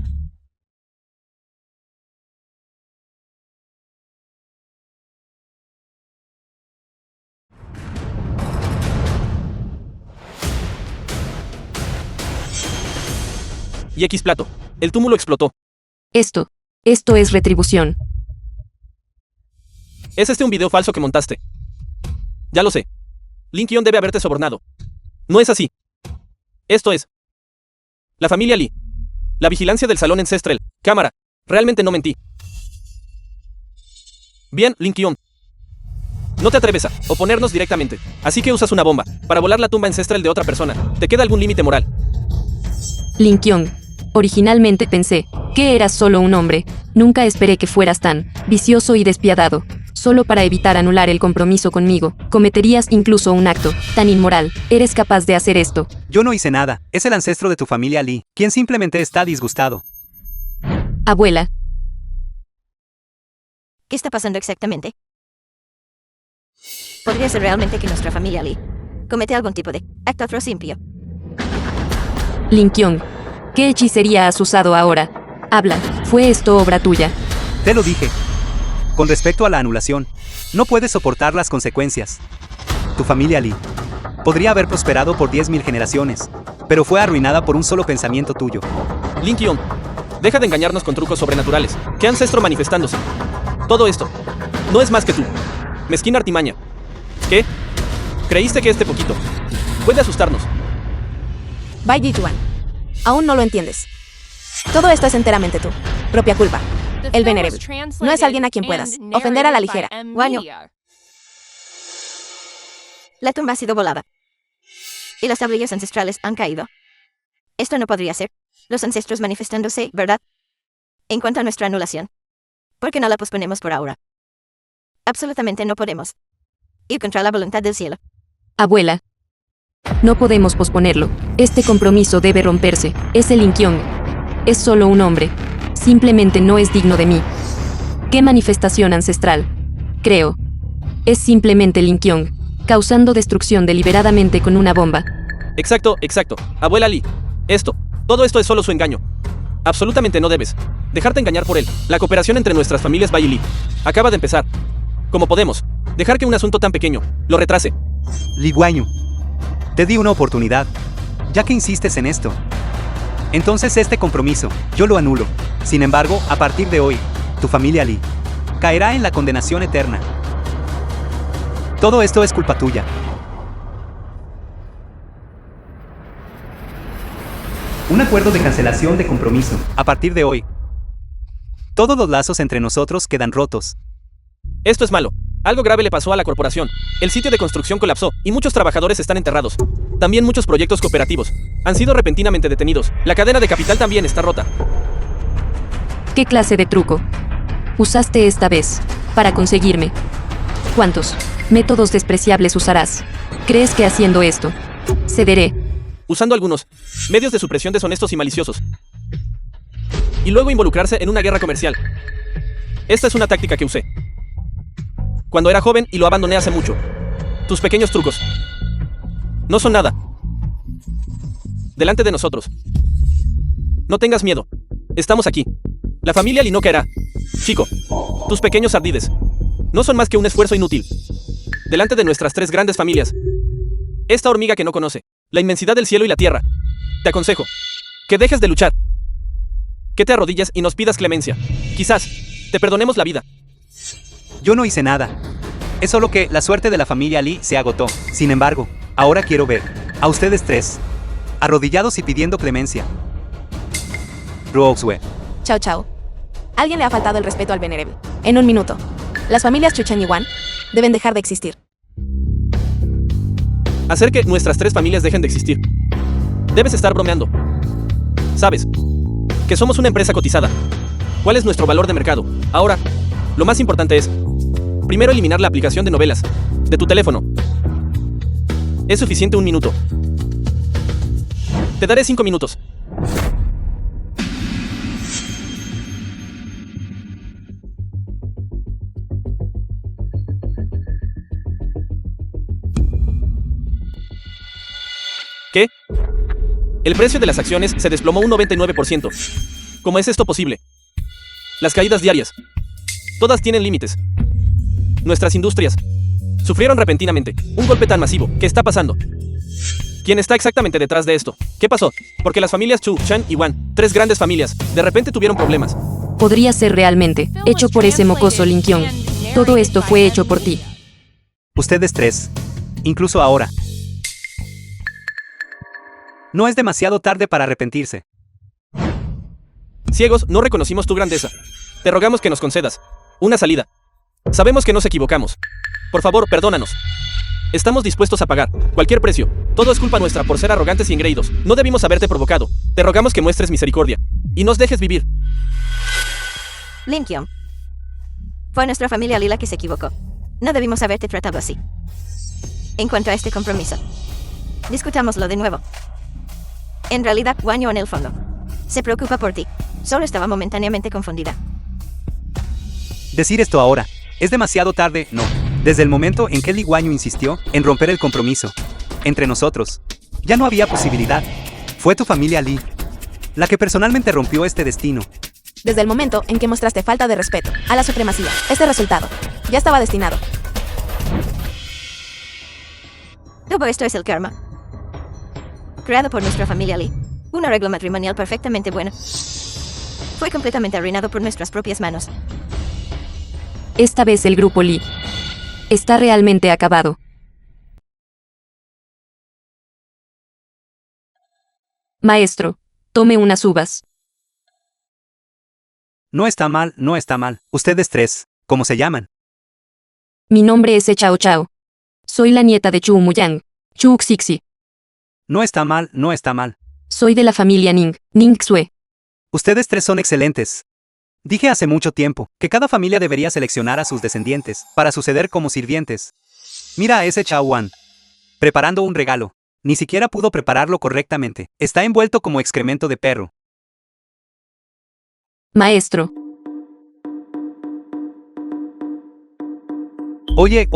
Y X plato. El túmulo explotó. Esto es retribución. Es un video falso que montaste. Ya lo sé. Linkion debe haberte sobornado. No es así. Esto es la familia Lee. La vigilancia del salón ancestral. Cámara. Realmente no mentí. Bien, Linkion. No te atreves a oponernos directamente. Así que usas una bomba para volar la tumba ancestral de otra persona. ¿Te queda algún límite moral? Linkion. Originalmente pensé que eras solo un hombre. Nunca esperé que fueras tan vicioso y despiadado. Solo para evitar anular el compromiso conmigo, cometerías incluso un acto tan inmoral. ¿Eres capaz de hacer esto? Yo no hice nada. Es el ancestro de tu familia Lee, quien simplemente está disgustado. Abuela, ¿Qué está pasando exactamente? Podría ser realmente que nuestra familia Lee comete algún tipo de acto atroz impío. Linkion. ¿Qué hechicería has usado ahora? Habla. ¿Fue esto obra tuya? Te lo dije. Con respecto a la anulación, no puedes soportar las consecuencias. Tu familia Lee podría haber prosperado por 10.000 generaciones, pero fue arruinada por un solo pensamiento tuyo. Linkion, deja de engañarnos con trucos sobrenaturales. ¿Qué ancestro manifestándose? Todo esto no es más que tú. Mezquina artimaña. ¿Qué? ¿Creíste que este poquito puede asustarnos? Bai Yituan. Aún no lo entiendes. Todo esto es enteramente tu propia culpa. El venerable no es alguien a quien puedas ofender a la ligera. Guaño. La tumba ha sido volada. Y las tablillas ancestrales han caído. Esto no podría ser. Los ancestros manifestándose, ¿verdad? En cuanto a nuestra anulación, ¿por qué no la posponemos por ahora? Absolutamente no podemos. Ir contra la voluntad del cielo. Abuela. No podemos posponerlo. Este compromiso debe romperse. Es el Linkion. Es solo un hombre. Simplemente no es digno de mí. ¿Qué manifestación ancestral? Creo. Es simplemente Linkion, causando destrucción deliberadamente con una bomba. Exacto. Abuela Lee. Todo esto es solo su engaño. Absolutamente no debes dejarte engañar por él. La cooperación entre nuestras familias Bai y Lee acaba de empezar. ¿Cómo podemos dejar que un asunto tan pequeño lo retrase? Li Guanyu, te di una oportunidad, ya que insistes en esto. Entonces este compromiso, yo lo anulo. Sin embargo, a partir de hoy, tu familia Lee caerá en la condenación eterna. Todo esto es culpa tuya. Un acuerdo de cancelación de compromiso. A partir de hoy, todos los lazos entre nosotros quedan rotos. Esto es malo. Algo grave le pasó a la corporación. El sitio de construcción colapsó y muchos trabajadores están enterrados. También muchos proyectos cooperativos han sido repentinamente detenidos. La cadena de capital también está rota. ¿Qué clase de truco usaste esta vez para conseguirme? ¿Cuántos métodos despreciables usarás? ¿Crees que haciendo esto cederé? Usando algunos medios de supresión deshonestos y maliciosos. Y luego involucrarse en una guerra comercial. Esta es una táctica que usé cuando era joven y lo abandoné hace mucho. Tus pequeños trucos no son nada delante de nosotros. No tengas miedo. Estamos aquí. La familia Lee no caerá. Chico, tus pequeños ardides no son más que un esfuerzo inútil. delante de nuestras tres grandes familias. Esta hormiga que no conoce la inmensidad del cielo y la tierra. Te aconsejo que dejes de luchar, que te arrodilles y nos pidas clemencia. Quizás te perdonemos la vida. Yo no hice nada. Es solo que la suerte de la familia Lee se agotó. Sin embargo, ahora quiero ver a ustedes tres, arrodillados y pidiendo clemencia. Rosewell. Chao, chao. Alguien le ha faltado el respeto al venerable. En un minuto. Las familias Chu, Chen y Wan deben dejar de existir. Hacer que nuestras tres familias dejen de existir. Debes estar bromeando. Sabes que somos una empresa cotizada. ¿Cuál es nuestro valor de mercado? Ahora, lo más importante es, primero, eliminar la aplicación de novelas de tu teléfono. Es suficiente 1 minuto. Te daré 5 minutos. ¿Qué? El precio de las acciones se desplomó un 99%. ¿Cómo es esto posible? Las caídas diarias. Todas tienen límites. Nuestras industrias sufrieron repentinamente un golpe tan masivo. ¿Qué está pasando? ¿Quién está exactamente detrás de esto? ¿Qué pasó? Porque las familias Chu, Chen y Wan, tres grandes familias, de repente tuvieron problemas. Podría ser realmente hecho por ese mocoso Lin Kyong. Todo esto fue hecho por ti. Ustedes tres. Incluso ahora. No es demasiado tarde para arrepentirse. Ciegos, no reconocimos tu grandeza. Te rogamos que nos concedas una salida. Sabemos que nos equivocamos. Por favor, perdónanos. Estamos dispuestos a pagar cualquier precio. Todo es culpa nuestra por ser arrogantes y engreídos. No debimos haberte provocado. Te rogamos que muestres misericordia y nos dejes vivir. Lin Kyong. Fue nuestra familia Lee la que se equivocó. No debimos haberte tratado así. En cuanto a este compromiso, discutámoslo de nuevo. En realidad, Wan Yu en el fondo se preocupa por ti. Solo estaba momentáneamente confundida. Decir esto ahora es demasiado tarde, no. Desde el momento en que Lee Wanyu insistió en romper el compromiso entre nosotros, ya no había posibilidad. Fue tu familia Lee la que personalmente rompió este destino. Desde el momento en que mostraste falta de respeto a la supremacía, este resultado ya estaba destinado. Todo esto es el karma, creado por nuestra familia Lee. Un arreglo matrimonial perfectamente bueno. Fue completamente arruinado por nuestras propias manos. Esta vez el grupo Lee está realmente acabado. Maestro, tome unas uvas. No está mal, no está mal. Ustedes tres, ¿cómo se llaman? Mi nombre es Chao Chao. Soy la nieta de Chu Muyang, Chu Xixi. No está mal, no está mal. Soy de la familia Ning, Ning Xue. Ustedes tres son excelentes. Dije hace mucho tiempo que cada familia debería seleccionar a sus descendientes para suceder como sirvientes. Mira a ese Chao Wan preparando un regalo. Ni siquiera pudo prepararlo correctamente. Está envuelto como excremento de perro. Maestro. Oye,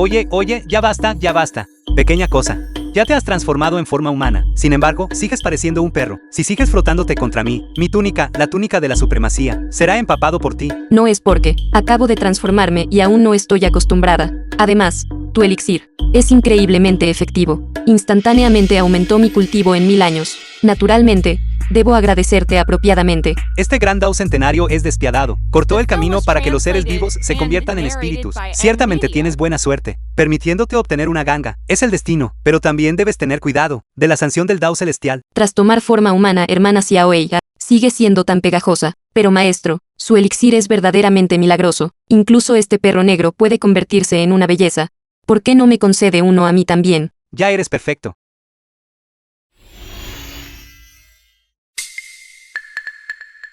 ya basta, ya basta. Pequeña cosa. Ya te has transformado en forma humana. Sin embargo, sigues pareciendo un perro. Si sigues frotándote contra mí, mi túnica, la túnica de la supremacía, será empapado por ti. No es porque acabo de transformarme y aún no estoy acostumbrada. Además, tu elixir es increíblemente efectivo. Instantáneamente aumentó mi cultivo en 1000 años. Naturalmente, debo agradecerte apropiadamente. Este gran Dao centenario es despiadado. Cortó el camino para que los seres vivos se conviertan en espíritus. Ciertamente tienes buena suerte, permitiéndote obtener una ganga. Es el destino, pero también debes tener cuidado de la sanción del Dao celestial. Tras tomar forma humana, hermana Xiaoei sigue siendo tan pegajosa. Pero maestro, su elixir es verdaderamente milagroso. Incluso este perro negro puede convertirse en una belleza. ¿Por qué no me concede uno a mí también? Ya eres perfecto.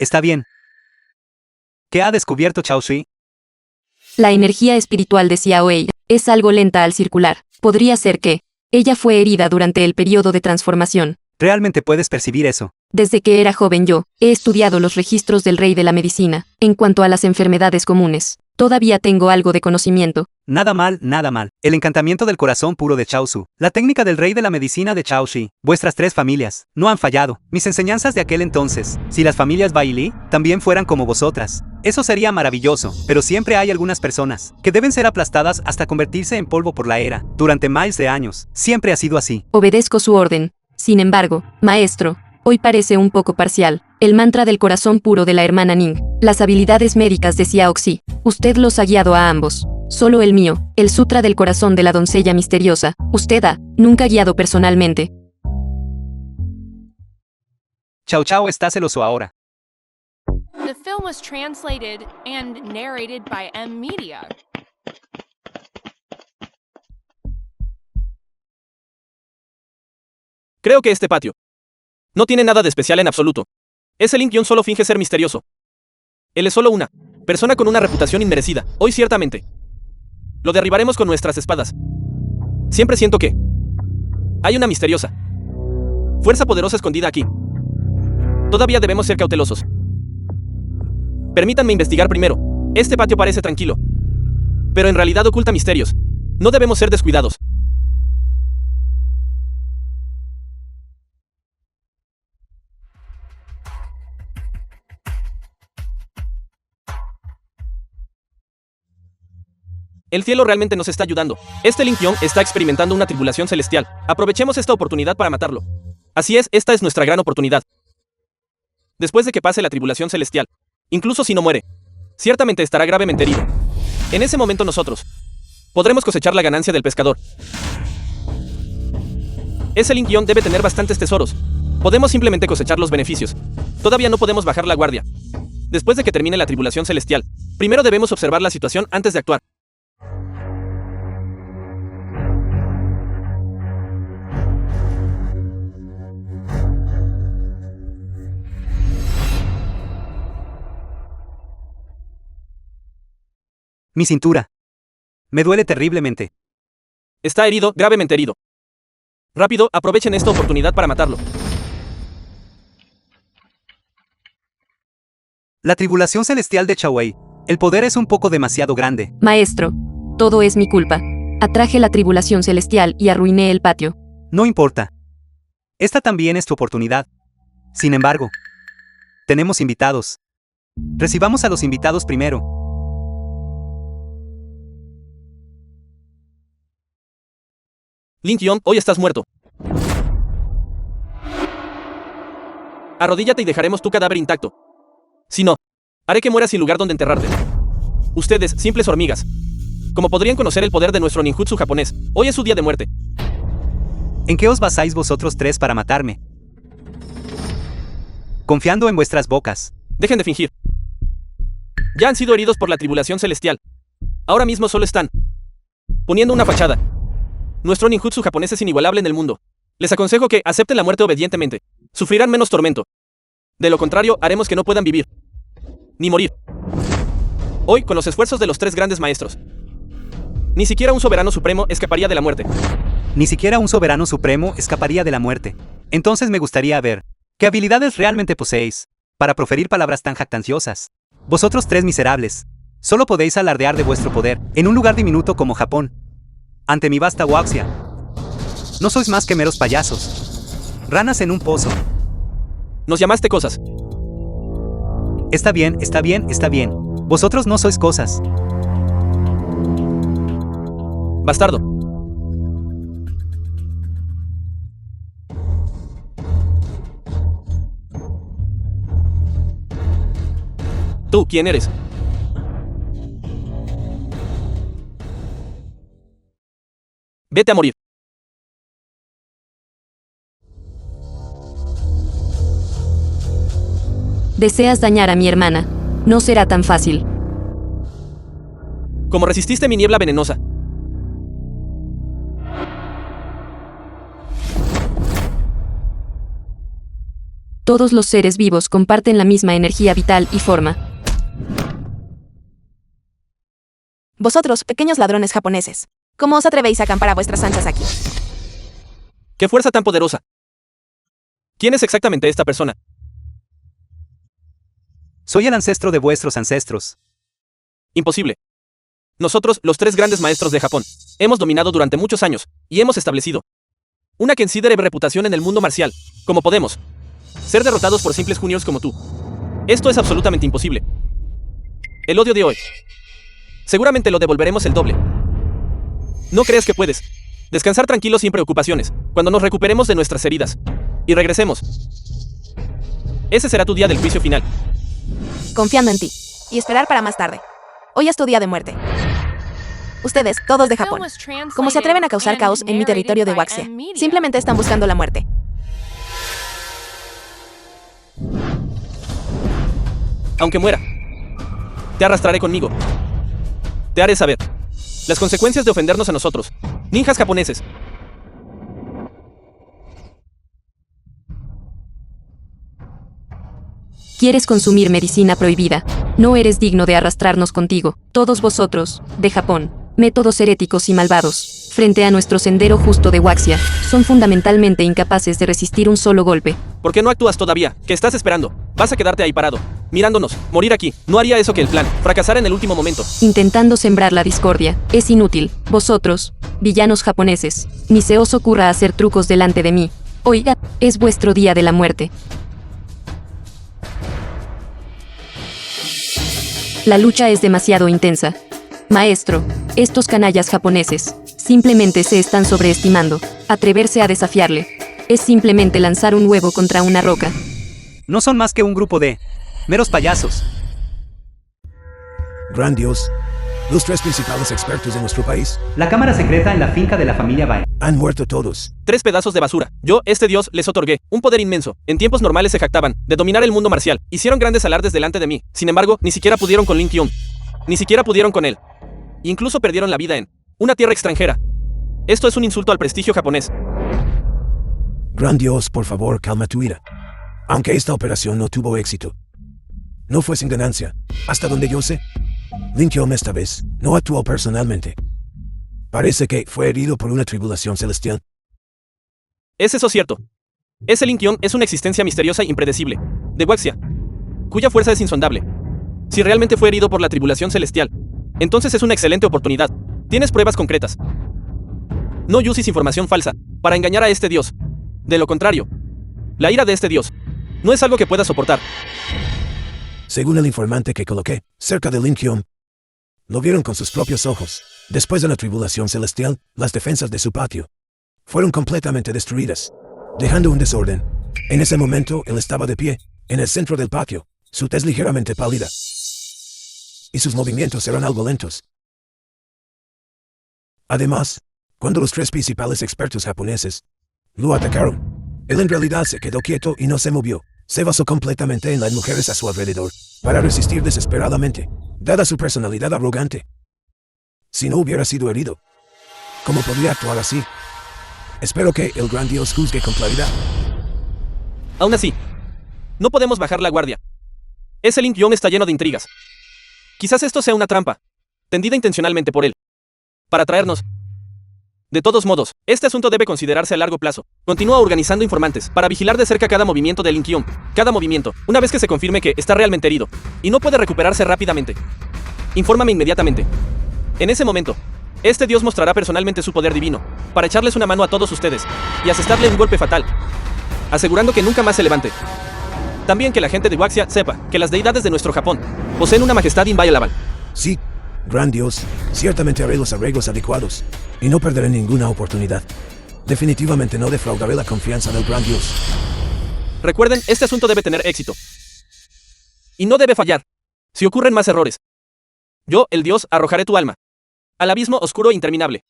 Está bien. ¿Qué ha descubierto Chao Shui? La energía espiritual de Xiaoei es algo lenta al circular. Podría ser que ella fue herida durante el periodo de transformación. ¿Realmente puedes percibir eso? Desde que era joven yo he estudiado los registros del rey de la medicina. En cuanto a las enfermedades comunes, Todavía tengo algo de conocimiento. Nada mal, nada mal. El encantamiento del corazón puro de Chaozu. La técnica del rey de la medicina de Chaoshi. Vuestras 3 familias no han fallado. Mis enseñanzas de aquel entonces. Si las familias Bai y Li también fueran como vosotras, eso sería maravilloso. Pero siempre hay algunas personas que deben ser aplastadas hasta convertirse en polvo por la era. Durante miles de años. Siempre ha sido así. Obedezco su orden. Sin embargo, maestro, hoy parece un poco parcial. El mantra del corazón puro de la hermana Ning. Las habilidades médicas de Xiaoxi. Usted los ha guiado a ambos. Solo el mío, el sutra del corazón de la doncella misteriosa. Usted nunca guiado personalmente. Chao Chao está celoso ahora. The film was translated and narrated by M Media. Creo que este patio no tiene nada de especial en absoluto. Ese Link-Yon solo finge ser misterioso. Él es solo una persona con una reputación inmerecida. Hoy ciertamente lo derribaremos con nuestras espadas. Siempre siento que hay una misteriosa fuerza poderosa escondida aquí. Todavía debemos ser cautelosos. Permítanme investigar primero. Este patio parece tranquilo, pero en realidad oculta misterios. No debemos ser descuidados. El cielo realmente nos está ayudando. Este Link-Yon está experimentando una tribulación celestial. Aprovechemos esta oportunidad para matarlo. Así es, esta es nuestra gran oportunidad. Después de que pase la tribulación celestial, incluso si no muere, ciertamente estará gravemente herido. En ese momento nosotros podremos cosechar la ganancia del pescador. Ese Link-Yon debe tener bastantes tesoros. Podemos simplemente cosechar los beneficios. Todavía no podemos bajar la guardia. Después de que termine la tribulación celestial, primero debemos observar la situación antes de actuar. Mi cintura. Me duele terriblemente. Está herido, gravemente herido. Rápido, aprovechen esta oportunidad para matarlo. La tribulación celestial de Chawei. El poder es un poco demasiado grande. Maestro, todo es mi culpa. Atraje la tribulación celestial y arruiné el patio. No importa. Esta también es tu oportunidad. Sin embargo, tenemos invitados. Recibamos a los invitados primero. Link-Yon, hoy estás muerto. Arrodíllate y dejaremos tu cadáver intacto. Si no, haré que mueras sin lugar donde enterrarte. Ustedes, simples hormigas. Como podrían conocer el poder de nuestro ninjutsu japonés, hoy es su día de muerte. ¿En qué os basáis vosotros 3 para matarme? Confiando en vuestras bocas. Dejen de fingir. Ya han sido heridos por la tribulación celestial. Ahora mismo solo están poniendo una fachada. Nuestro ninjutsu japonés es inigualable en el mundo. Les aconsejo que acepten la muerte obedientemente. Sufrirán menos tormento. De lo contrario, haremos que no puedan vivir. Ni morir. Hoy, con los esfuerzos de los 3 grandes maestros, ni siquiera un soberano supremo escaparía de la muerte. Ni siquiera un soberano supremo escaparía de la muerte. Entonces me gustaría ver qué habilidades realmente poseéis para proferir palabras tan jactanciosas. Vosotros 3 miserables, solo podéis alardear de vuestro poder en un lugar diminuto como Japón. Ante mi vasta Wuxia. No sois más que meros payasos. Ranas en un pozo. Nos llamaste cosas. Está bien, está bien, está bien. Vosotros no sois cosas. Bastardo. ¿Tú quién eres? Vete a morir. Deseas dañar a mi hermana. No será tan fácil. Como resististe mi niebla venenosa. Todos los seres vivos comparten la misma energía vital y forma. Vosotros, pequeños ladrones japoneses, ¿cómo os atrevéis a acampar a vuestras anchas aquí? ¡Qué fuerza tan poderosa! ¿Quién es exactamente esta persona? Soy el ancestro de vuestros ancestros. Imposible. Nosotros, los tres grandes maestros de Japón, hemos dominado durante muchos años, y hemos establecido una considerable reputación en el mundo marcial. ¿Cómo podemos ser derrotados por simples juniors como tú? Esto es absolutamente imposible. El odio de hoy, seguramente lo devolveremos el doble. No creas que puedes descansar tranquilo sin preocupaciones, cuando nos recuperemos de nuestras heridas y regresemos. Ese será tu día del juicio final. Confiando en ti. Y esperar para más tarde. Hoy es tu día de muerte. Ustedes, todos de Japón, como se atreven a causar caos en mi territorio de Waxia, simplemente están buscando la muerte. Aunque muera, te arrastraré conmigo. Te haré saber las consecuencias de ofendernos a nosotros, ninjas japoneses. ¿Quieres consumir medicina prohibida? No eres digno de arrastrarnos contigo. Todos vosotros, de Japón, métodos heréticos y malvados, frente a nuestro sendero justo de Waxia, son fundamentalmente incapaces de resistir un solo golpe. ¿Por qué no actúas todavía? ¿Qué estás esperando? Vas a quedarte ahí parado, mirándonos, morir aquí. No haría eso que el plan, fracasar en el último momento. Intentando sembrar la discordia, es inútil. Vosotros, villanos japoneses, ni se os ocurra hacer trucos delante de mí. Oiga, es vuestro día de la muerte. La lucha es demasiado intensa. Maestro, estos canallas japoneses simplemente se están sobreestimando. Atreverse a desafiarle es simplemente lanzar un huevo contra una roca. No son más que un grupo de meros payasos. Gran Dios. Los tres principales expertos de nuestro país La cámara secreta en la finca de la familia Bai. han muerto todos. 3 pedazos de basura. Yo, este dios, les otorgué un poder inmenso. En tiempos normales se jactaban de dominar el mundo marcial. Hicieron grandes alardes delante de mí. Sin embargo, ni siquiera pudieron con Lin Kyun. Ni siquiera pudieron con él. Incluso perdieron la vida en una tierra extranjera. Esto es un insulto al prestigio japonés. Gran Dios, por favor, calma tu ira. Aunque esta operación no tuvo éxito, no fue sin ganancia. Hasta donde yo sé, Lin Kyun esta vez no actuó personalmente. Parece que fue herido por una tribulación celestial. ¿Es eso cierto? Ese Lin Kyun es una existencia misteriosa e impredecible, de Waxia, cuya fuerza es insondable. Si realmente fue herido por la tribulación celestial, entonces es una excelente oportunidad. ¿Tienes pruebas concretas? No uses información falsa para engañar a este dios. De lo contrario, la ira de este dios no es algo que pueda soportar. Según el informante que coloqué cerca de Lin Kyun, lo vieron con sus propios ojos. Después de la tribulación celestial, las defensas de su patio fueron completamente destruidas, dejando un desorden. En ese momento, él estaba de pie, en el centro del patio, su tez ligeramente pálida, y sus movimientos eran algo lentos. Además, cuando los tres principales expertos japoneses lo atacaron, él en realidad se quedó quieto y no se movió. Se basó completamente en las mujeres a su alrededor, para resistir desesperadamente, dada su personalidad arrogante. Si no hubiera sido herido, ¿cómo podría actuar así? Espero que el gran Dios juzgue con claridad. Aún así, no podemos bajar la guardia. Ese Lin Kyun está lleno de intrigas. Quizás esto sea una trampa, tendida intencionalmente por él, para atraernos. De todos modos, este asunto debe considerarse a largo plazo. Continúa organizando informantes para vigilar de cerca cada movimiento de Lin Kyun. Cada movimiento, una vez que se confirme que está realmente herido y no puede recuperarse rápidamente. Infórmame inmediatamente. En ese momento, este dios mostrará personalmente su poder divino para echarles una mano a todos ustedes y asestarle un golpe fatal, asegurando que nunca más se levante. También que la gente de Waxia sepa que las deidades de nuestro Japón poseen una majestad inviolable. Sí, gran Dios, ciertamente haré los arreglos adecuados y no perderé ninguna oportunidad. Definitivamente no defraudaré la confianza del gran Dios. Recuerden, este asunto debe tener éxito. Y no debe fallar. Si ocurren más errores, yo, el dios, arrojaré tu alma al abismo oscuro e interminable,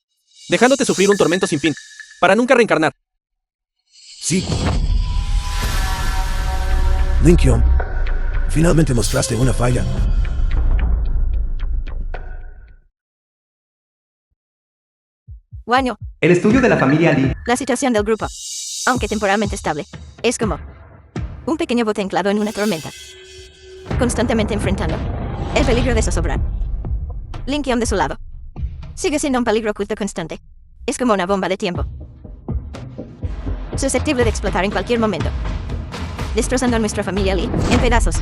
dejándote sufrir un tormento sin fin, para nunca reencarnar. Sí. Lin Kyun, finalmente mostraste una falla. Bueno, El estudio de la familia Lee. la situación del grupo, aunque temporalmente estable, es como un pequeño bote anclado en una tormenta, constantemente enfrentando el peligro de zozobrar. Lin Kyun de su lado sigue siendo un peligro oculto constante. Es como una bomba de tiempo, susceptible de explotar en cualquier momento, destrozando a nuestra familia Lee en pedazos.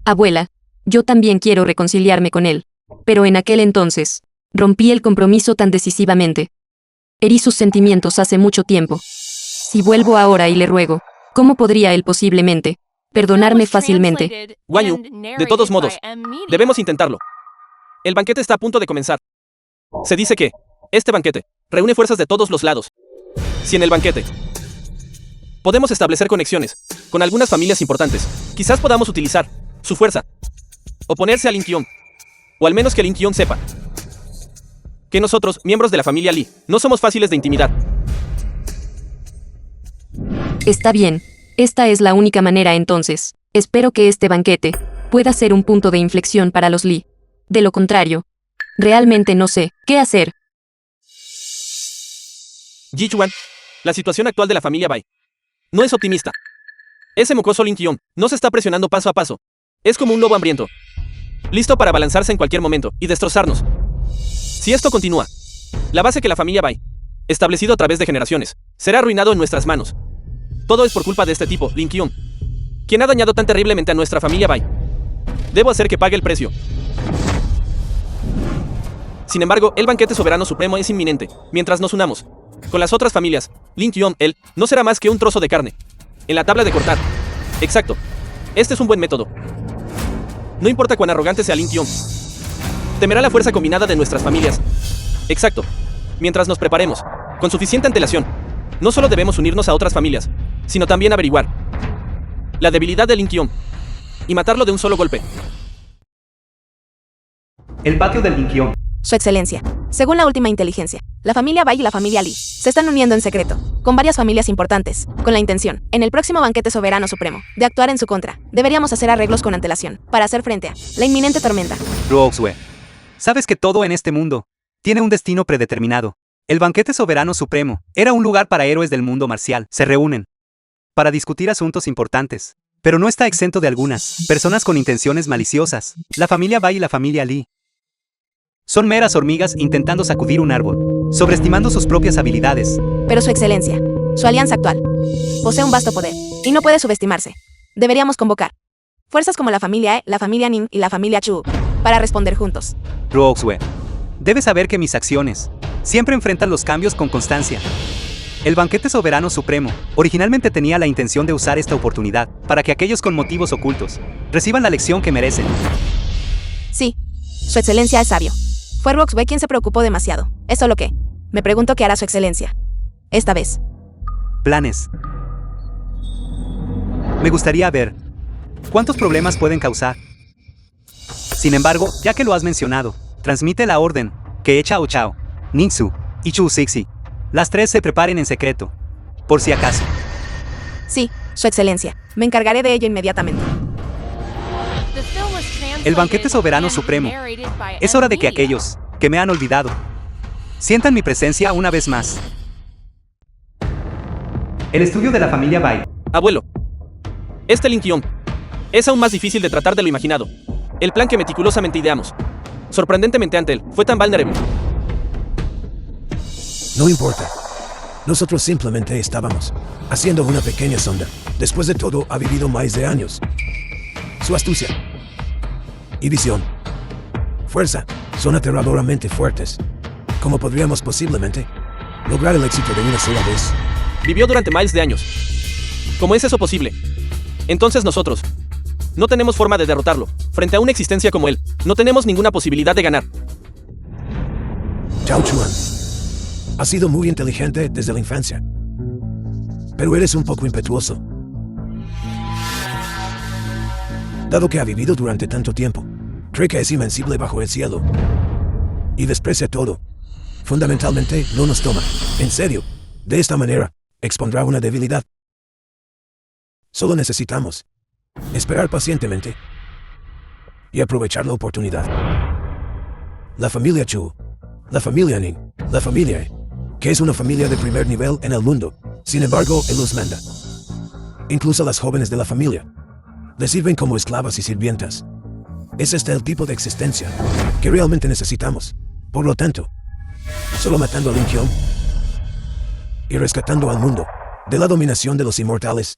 Abuela, yo también quiero reconciliarme con él. Pero en aquel entonces, rompí el compromiso tan decisivamente. Herí sus sentimientos hace mucho tiempo. Si vuelvo ahora y le ruego, ¿cómo podría él posiblemente perdonarme fácilmente? Guan Yu, de todos modos, debemos intentarlo. El banquete está a punto de comenzar. Se dice que este banquete reúne fuerzas de todos los lados. Si en el banquete podemos establecer conexiones con algunas familias importantes, quizás podamos utilizar su fuerza, oponerse a Lin Qion, o al menos que Lin Qion sepa que nosotros, miembros de la familia Li, no somos fáciles de intimidar. Está bien, esta es la única manera entonces. Espero que este banquete pueda ser un punto de inflexión para los Li. De lo contrario, realmente no sé qué hacer. Ji Chuan, la situación actual de la familia Bai no es optimista. Ese mocoso Lin Qion no se está presionando paso a paso. Es como un lobo hambriento, listo para abalanzarse en cualquier momento y destrozarnos. Si esto continúa, la base que la familia Bai, establecido a través de generaciones, será arruinado en nuestras manos. Todo es por culpa de este tipo, Lin Qion, quien ha dañado tan terriblemente a nuestra familia Bai. Debo hacer que pague el precio. Sin embargo, el banquete soberano supremo es inminente. Mientras nos unamos con las otras familias, Lin Qion, él, no será más que un trozo de carne en la tabla de cortar. Exacto. Este es un buen método. No importa cuán arrogante sea Lin Qion, temerá la fuerza combinada de nuestras familias. Exacto. Mientras nos preparemos con suficiente antelación, no solo debemos unirnos a otras familias, sino también averiguar la debilidad de Lin Qion y matarlo de un solo golpe. El patio del Lin Qion. Su Excelencia, según la última inteligencia, la familia Bai y la familia Li se están uniendo en secreto, con varias familias importantes, con la intención, en el próximo banquete soberano supremo, de actuar en su contra. Deberíamos hacer arreglos con antelación, para hacer frente a la inminente tormenta. Roxue. Sabes que todo en este mundo tiene un destino predeterminado. El banquete soberano supremo era un lugar para héroes del mundo marcial. Se reúnen para discutir asuntos importantes, pero no está exento de algunas personas con intenciones maliciosas. La familia Bai y la familia Li son meras hormigas intentando sacudir un árbol, sobreestimando sus propias habilidades. Pero Su Excelencia, su alianza actual, posee un vasto poder, y no puede subestimarse. Deberíamos convocar fuerzas como la familia E, la familia Nin y la familia Chu, para responder juntos. Roxue, debes saber que mis acciones siempre enfrentan los cambios con constancia. El banquete soberano supremo originalmente tenía la intención de usar esta oportunidad para que aquellos con motivos ocultos reciban la lección que merecen. Sí, Su Excelencia es sabio. Fue Roxway quien se preocupó demasiado. Es solo que me pregunto qué hará Su Excelencia esta vez. Planes. Me gustaría ver cuántos problemas pueden causar. Sin embargo, ya que lo has mencionado, transmite la orden que Chao Chao, Ningsu y Chu Sixi, las tres se preparen en secreto, por si acaso. Sí, Su Excelencia. Me encargaré de ello inmediatamente. El banquete soberano supremo. Es hora de que aquellos que me han olvidado sientan mi presencia una vez más. El estudio de la familia Bai. Abuelo, este Lin Qion es aún más difícil de tratar de lo imaginado. El plan que meticulosamente ideamos, sorprendentemente ante él, fue tan vulnerable. No importa. Nosotros simplemente estábamos haciendo una pequeña sonda. Después de todo, ha vivido más de años. Su astucia y visión, fuerza, son aterradoramente fuertes. ¿Cómo podríamos posiblemente lograr el éxito de una sola vez? Vivió durante miles de años. ¿Cómo es eso posible? Entonces nosotros no tenemos forma de derrotarlo. Frente a una existencia como él, no tenemos ninguna posibilidad de ganar. Chao Chuan, has sido muy inteligente desde la infancia, pero eres un poco impetuoso. Dado que ha vivido durante tanto tiempo, cree que es invencible bajo el cielo y desprecia todo. Fundamentalmente, no nos toma en serio. De esta manera, expondrá una debilidad. Solo necesitamos esperar pacientemente y aprovechar la oportunidad. La familia Chu, la familia Ning, la familia E, que es una familia de primer nivel en el mundo. Sin embargo, él los manda. Incluso las jóvenes de la familia le sirven como esclavas y sirvientas. Es este el tipo de existencia que realmente necesitamos. Por lo tanto, solo matando a Lin Qion y rescatando al mundo de la dominación de los inmortales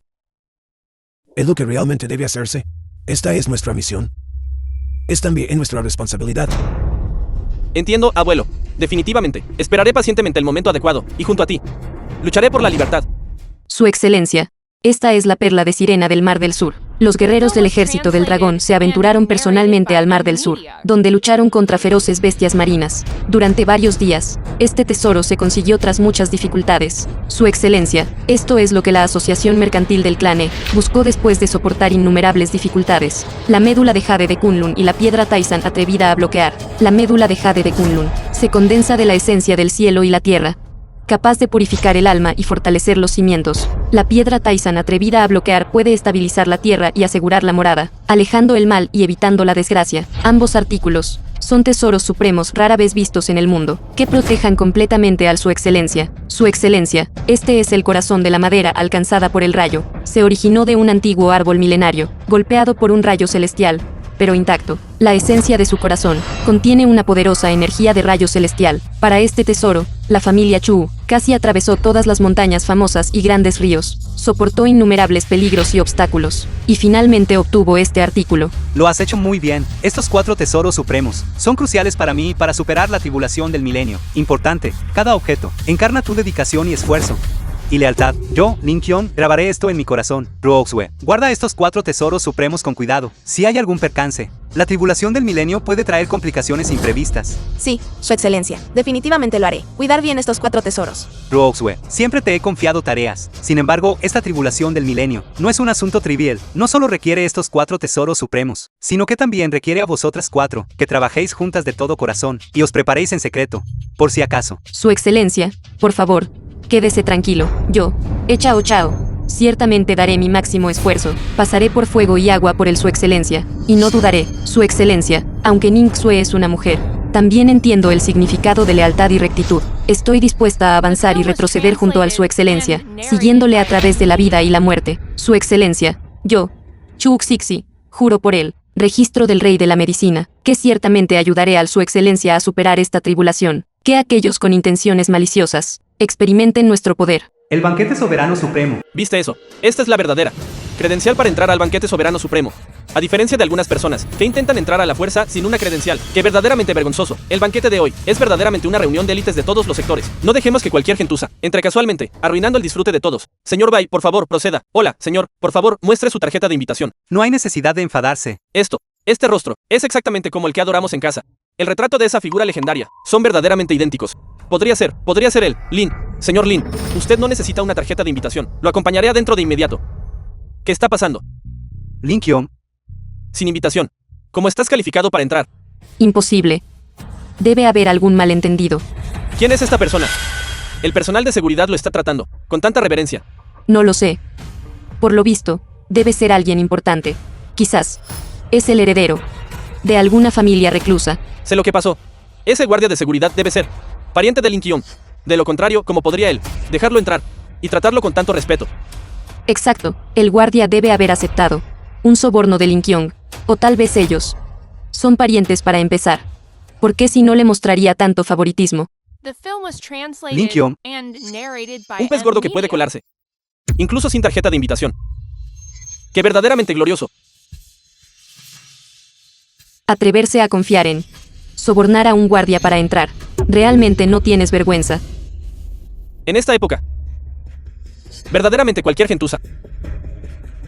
es lo que realmente debe hacerse. Esta es nuestra misión. Es también nuestra responsabilidad. Entiendo, abuelo. Definitivamente. Esperaré pacientemente el momento adecuado, y junto a ti. Lucharé por la libertad. Su Excelencia. Esta es la perla de Sirena del Mar del Sur. Los guerreros del Ejército del Dragón se aventuraron personalmente al Mar del Sur, donde lucharon contra feroces bestias marinas. Durante varios días, este tesoro se consiguió tras muchas dificultades. Su Excelencia, esto es lo que la Asociación Mercantil del Clan E buscó después de soportar innumerables dificultades. La médula de jade de Kunlun y la piedra Taisan atrevida a bloquear. La médula de jade de Kunlun se condensa de la esencia del cielo y la tierra, capaz de purificar el alma y fortalecer los cimientos. La piedra Taisan atrevida a bloquear puede estabilizar la tierra y asegurar la morada, alejando el mal y evitando la desgracia. Ambos artículos son tesoros supremos rara vez vistos en el mundo, que protejan completamente a Su Excelencia. Su Excelencia, este es el corazón de la madera alcanzada por el rayo. Se originó de un antiguo árbol milenario, golpeado por un rayo celestial, pero intacto. La esencia de su corazón contiene una poderosa energía de rayo celestial. Para este tesoro, la familia Chu casi atravesó todas las montañas famosas y grandes ríos, soportó innumerables peligros y obstáculos, y finalmente obtuvo este artículo. Lo has hecho muy bien. Estos 4 tesoros supremos son cruciales para mí para superar la tribulación del milenio. Importante, cada objeto encarna tu dedicación y esfuerzo y lealtad. Yo, Lin Qion, grabaré esto en mi corazón. Roxue, guarda estos 4 tesoros supremos con cuidado. Si hay algún percance, la tribulación del milenio puede traer complicaciones imprevistas. Sí, Su Excelencia. Definitivamente lo haré. Cuidar bien estos 4 tesoros. Roxue, siempre te he confiado tareas. Sin embargo, esta tribulación del milenio no es un asunto trivial. No solo requiere estos 4 tesoros supremos, sino que también requiere a vosotras 4, que trabajéis juntas de todo corazón, y os preparéis en secreto, por si acaso. Su Excelencia, por favor, quédese tranquilo. Yo, Chao Chao, ciertamente daré mi máximo esfuerzo. Pasaré por fuego y agua por Su Excelencia, y no dudaré. Su Excelencia, aunque Ning Xue es una mujer, también entiendo el significado de lealtad y rectitud. Estoy dispuesta a avanzar y retroceder junto a Su Excelencia, siguiéndole a través de la vida y la muerte. Su Excelencia, yo, Chu Xixi, juro por él, registro del Rey de la Medicina, que ciertamente ayudaré a Su Excelencia a superar esta tribulación, que aquellos con intenciones maliciosas experimenten nuestro poder. El banquete soberano supremo. ¿Viste eso? Esta es la verdadera credencial para entrar al banquete soberano supremo. A diferencia de algunas personas que intentan entrar a la fuerza sin una credencial, que verdaderamente vergonzoso. El banquete de hoy es verdaderamente una reunión de élites de todos los sectores. No dejemos que cualquier gentuza entre casualmente, arruinando el disfrute de todos. Señor Bai, por favor, proceda. Hola, señor, por favor, muestre su tarjeta de invitación. No hay necesidad de enfadarse. Este rostro, es exactamente como el que adoramos en casa. El retrato de esa figura legendaria. Son verdaderamente idénticos. Podría ser él, Lin. Señor Lin, usted no necesita una tarjeta de invitación. Lo acompañaré adentro de inmediato. ¿Qué está pasando? Lin Qion. Sin invitación. ¿Cómo estás calificado para entrar? Imposible. Debe haber algún malentendido. ¿Quién es esta persona? El personal de seguridad lo está tratando con tanta reverencia. No lo sé. Por lo visto, debe ser alguien importante. Quizás es el heredero de alguna familia reclusa. Sé lo que pasó. Ese guardia de seguridad debe ser pariente de Lin Qion. De lo contrario, ¿cómo podría él dejarlo entrar y tratarlo con tanto respeto? Exacto, el guardia debe haber aceptado un soborno de Lin Qion, o tal vez ellos son parientes para empezar. ¿Por qué si no le mostraría tanto favoritismo? The film was translated Lin Qion. and narrated by Un pez gordo que puede Media. colarse, incluso sin tarjeta de invitación. ¡Qué verdaderamente glorioso! Atreverse a confiar en sobornar a un guardia para entrar. Realmente no tienes vergüenza. En esta época, verdaderamente cualquier gentuza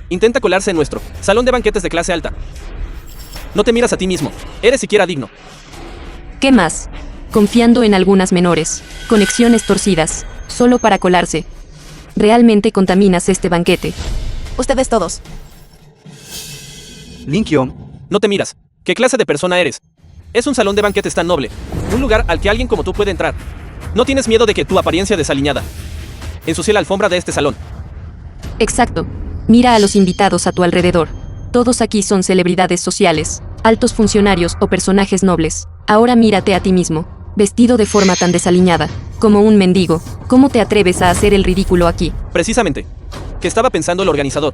intenta colarse en nuestro salón de banquetes de clase alta. No te miras a ti mismo. ¿Eres siquiera digno? ¿Qué más? Confiando en algunas menores conexiones torcidas, solo para colarse. Realmente contaminas este banquete. Ustedes todos. Lin Qion. No te miras. ¿Qué clase de persona eres? Es un salón de banquetes tan noble. Un lugar al que alguien como tú puede entrar. ¿No tienes miedo de que tu apariencia desaliñada ensucie la alfombra de este salón? Exacto. Mira a los invitados a tu alrededor. Todos aquí son celebridades sociales, altos funcionarios o personajes nobles. Ahora mírate a ti mismo, vestido de forma tan desaliñada, como un mendigo. ¿Cómo te atreves a hacer el ridículo aquí? Precisamente. ¿Qué estaba pensando el organizador?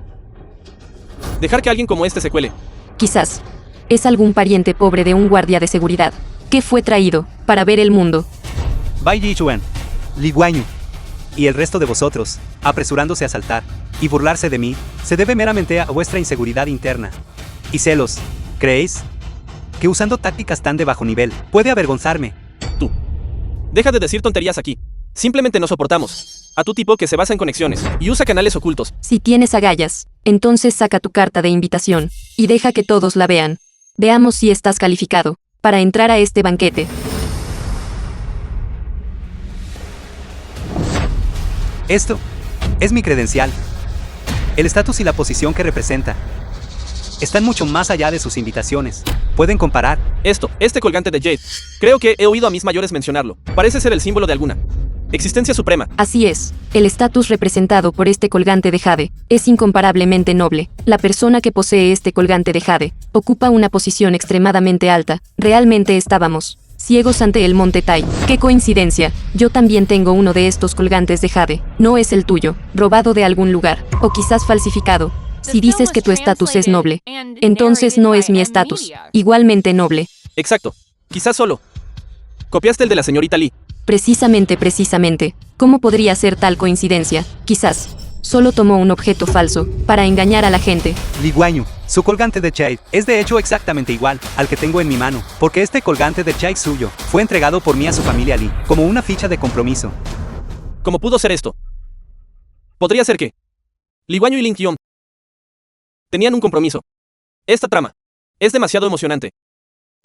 Dejar que alguien como este se cuele. Quizás es algún pariente pobre de un guardia de seguridad, que fue traído para ver el mundo. Bai Yichuan. Li Guanyu. Y el resto de vosotros, apresurándose a saltar y burlarse de mí, se debe meramente a vuestra inseguridad interna y celos. ¿Creéis que usando tácticas tan de bajo nivel puede avergonzarme? Deja de decir tonterías aquí. Simplemente no soportamos a tu tipo que se basa en conexiones y usa canales ocultos. Si tienes agallas, entonces saca tu carta de invitación y deja que todos la vean. Veamos si estás calificado para entrar a este banquete. Esto es mi credencial. El estatus y la posición que representa están mucho más allá de sus invitaciones. Pueden comparar. Este colgante de Jade. Creo que he oído a mis mayores mencionarlo. Parece ser el símbolo de alguna existencia suprema. Así es, el estatus representado por este colgante de jade es incomparablemente noble. La persona que posee este colgante de jade ocupa una posición extremadamente alta. Realmente estábamos ciegos ante el monte Tai. ¡Qué coincidencia! Yo también tengo uno de estos colgantes de jade. No es el tuyo, robado de algún lugar, o quizás falsificado. Si dices que tu estatus es noble, entonces no es mi estatus, igualmente noble. Exacto. Quizás solo copiaste el de la señorita Lee. Precisamente. ¿Cómo podría ser tal coincidencia? Quizás solo tomó un objeto falso para engañar a la gente. Li Guanyu, su colgante de Jade es de hecho exactamente igual al que tengo en mi mano, porque este colgante de Jade suyo fue entregado por mí a su familia Lee, como una ficha de compromiso. ¿Cómo pudo ser esto? Podría ser que Li Guanyu y Lin Qion tenían un compromiso. Esta trama es demasiado emocionante.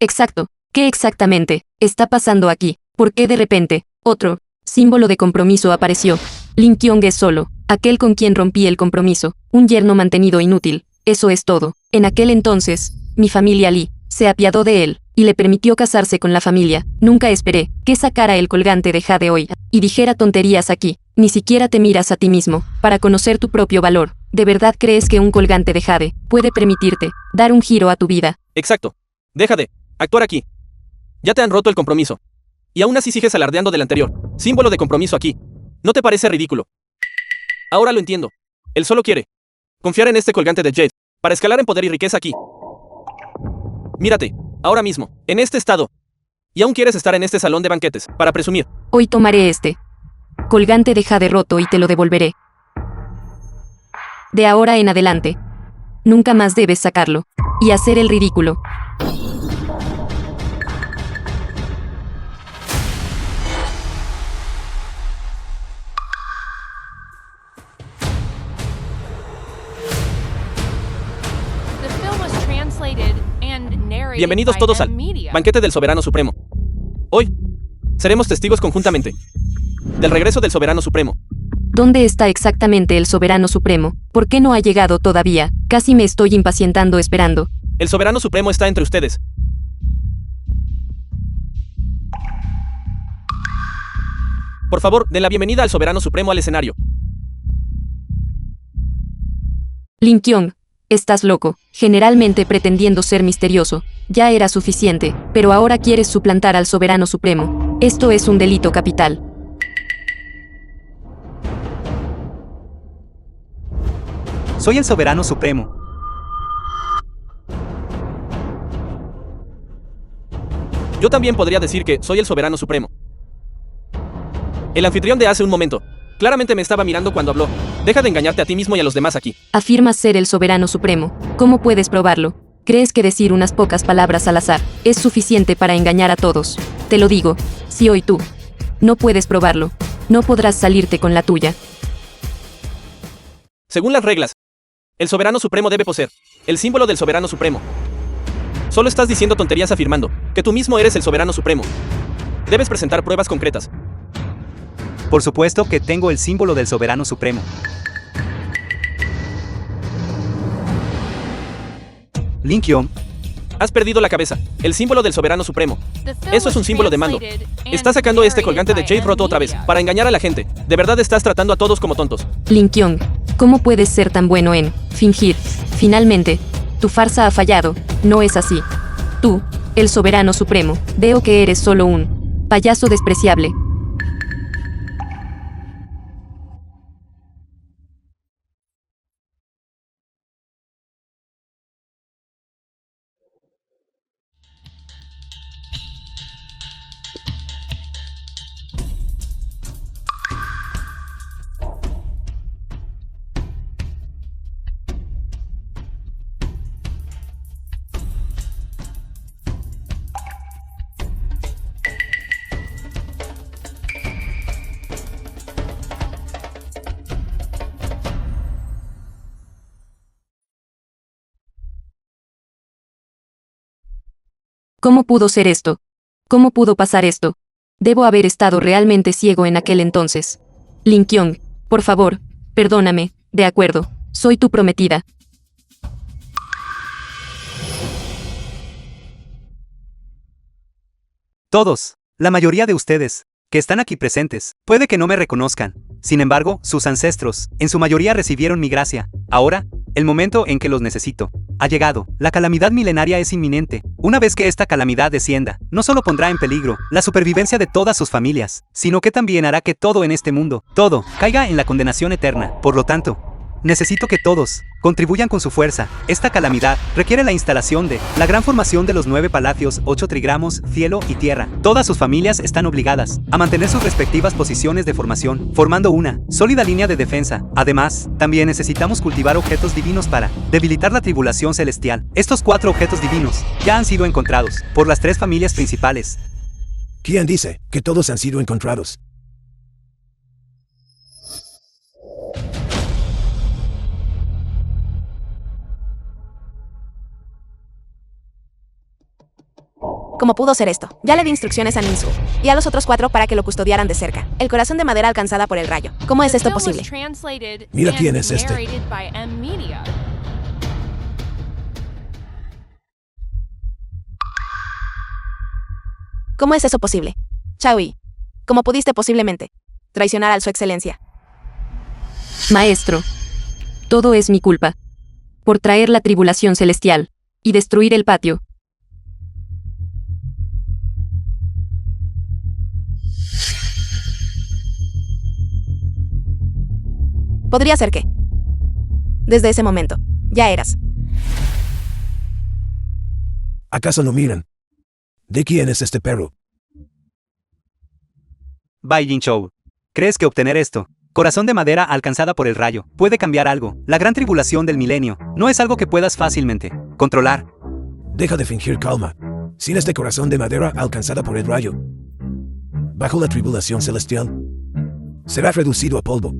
Exacto. ¿Qué exactamente está pasando aquí? ¿Por qué de repente otro símbolo de compromiso apareció? Lin Qion es solo aquel con quien rompí el compromiso, un yerno mantenido inútil. Eso es todo. En aquel entonces, mi familia Lee se apiadó de él y le permitió casarse con la familia. Nunca esperé que sacara el colgante de jade hoy y dijera tonterías aquí. Ni siquiera te miras a ti mismo para conocer tu propio valor. ¿De verdad crees que un colgante de jade puede permitirte dar un giro a tu vida? Exacto. Deja de actuar aquí. Ya te han roto el compromiso. Y aún así sigues alardeando del anterior símbolo de compromiso aquí. ¿No te parece ridículo? Ahora lo entiendo. Él solo quiere confiar en este colgante de Jade para escalar en poder y riqueza aquí. Mírate, ahora mismo, en este estado. Y aún quieres estar en este salón de banquetes para presumir. Hoy tomaré este colgante de jade roto y te lo devolveré. De ahora en adelante, nunca más debes sacarlo y hacer el ridículo. The film was translated and narrated Bienvenidos by todos al M-Media. banquete del Soberano Supremo. Hoy seremos testigos conjuntamente del regreso del Soberano Supremo. ¿Dónde está exactamente el Soberano Supremo? ¿Por qué no ha llegado todavía? Casi me estoy impacientando esperando. El Soberano Supremo está entre ustedes. Por favor, den la bienvenida al Soberano Supremo al escenario. Lin Qion, estás loco, generalmente pretendiendo ser misterioso. Ya era suficiente, pero ahora quieres suplantar al Soberano Supremo. Esto es un delito capital. Soy el Soberano Supremo. Yo también podría decir que soy el Soberano Supremo. El anfitrión de hace un momento claramente me estaba mirando cuando habló. Deja de engañarte a ti mismo y a los demás aquí. Afirmas ser el Soberano Supremo. ¿Cómo puedes probarlo? ¿Crees que decir unas pocas palabras al azar es suficiente para engañar a todos? Te lo digo, si hoy tú no puedes probarlo, no podrás salirte con la tuya. Según las reglas, el Soberano Supremo debe poseer el símbolo del Soberano Supremo. Solo estás diciendo tonterías afirmando que tú mismo eres el Soberano Supremo. Debes presentar pruebas concretas. Por supuesto que tengo el símbolo del Soberano Supremo. Lin Qion, Has perdido la cabeza. El símbolo del Soberano Supremo. The film Eso es un was símbolo de mando. translated and Está sacando este colgante de narrated Jade by roto otra vez M-Media. para engañar a la gente. De verdad estás tratando a todos como tontos. Lin Qion, ¿cómo puedes ser tan bueno en fingir? Finalmente, tu farsa ha fallado, ¿no es así? Tú, el Soberano Supremo, veo que eres solo un payaso despreciable. ¿Cómo pudo ser esto? ¿Cómo pudo pasar esto? Debo haber estado realmente ciego en aquel entonces. Lin Kyong, por favor, perdóname, de acuerdo, soy tu prometida. Todos, la mayoría de ustedes, que están aquí presentes, puede que no me reconozcan. Sin embargo, sus ancestros, en su mayoría recibieron mi gracia. Ahora, el momento en que los necesito ha llegado. La calamidad milenaria es inminente. Una vez que esta calamidad descienda, no solo pondrá en peligro la supervivencia de todas sus familias, sino que también hará que todo en este mundo, todo, caiga en la condenación eterna. Por lo tanto, necesito que todos contribuyan con su fuerza. Esta calamidad requiere la instalación de la gran formación de los 9 palacios, 8 trigramos, cielo y tierra. Todas sus familias están obligadas a mantener sus respectivas posiciones de formación, formando una sólida línea de defensa. Además, también necesitamos cultivar objetos divinos para debilitar la tribulación celestial. Estos 4 objetos divinos ya han sido encontrados por las 3 familias principales. ¿Quién dice que todos han sido encontrados? ¿Cómo pudo ser esto? Ya le di instrucciones a Ninsu y a los otros 4 para que lo custodiaran de cerca. El corazón de madera alcanzada por el rayo. ¿Cómo es esto posible? Mira quién es este. ¿Cómo es eso posible? Chaui, ¿cómo pudiste posiblemente traicionar a su excelencia? Maestro, todo es mi culpa. Por traer la tribulación celestial y destruir el patio. Podría ser que, desde ese momento, ya eras. ¿Acaso no miran? ¿De quién es este perro? Bai Jinchou. ¿Crees que obtener esto, corazón de madera alcanzada por el rayo, puede cambiar algo? La gran tribulación del milenio no es algo que puedas fácilmente controlar. Deja de fingir calma. Sin este corazón de madera alcanzada por el rayo, bajo la tribulación celestial, será reducido a polvo.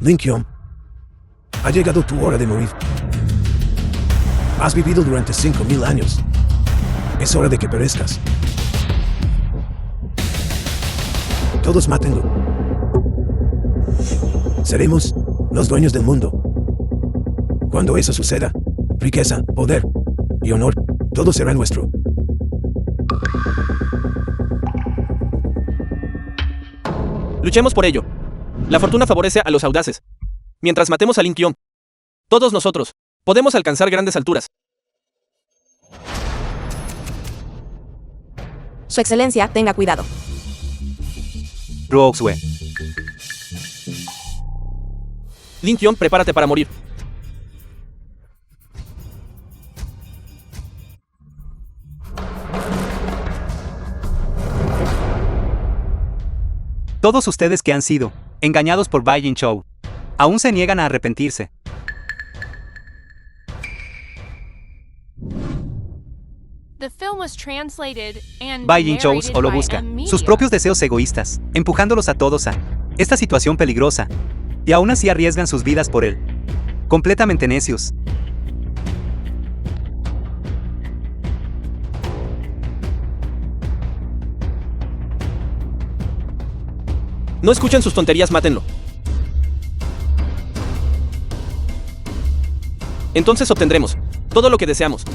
Lin Kyong, ha llegado tu hora de morir. Has vivido durante 5000 años. Es hora de que perezcas. Todos mátenlo. Seremos los dueños del mundo. Cuando eso suceda, riqueza, poder y honor, todo será nuestro. Luchemos por ello. La fortuna favorece a los audaces. Mientras matemos a Lin Kyong, todos nosotros podemos alcanzar grandes alturas. Su excelencia, tenga cuidado. Ruoxue. Lin Kyong, prepárate para morir. Todos ustedes que han sido engañados por Bai Jinchou, aún se niegan a arrepentirse. Bai Jinchou solo busca sus propios deseos egoístas, empujándolos a todos a esta situación peligrosa, y aún así arriesgan sus vidas por él. Completamente necios. No escuchen sus tonterías, mátenlo. Entonces obtendremos todo lo que deseamos.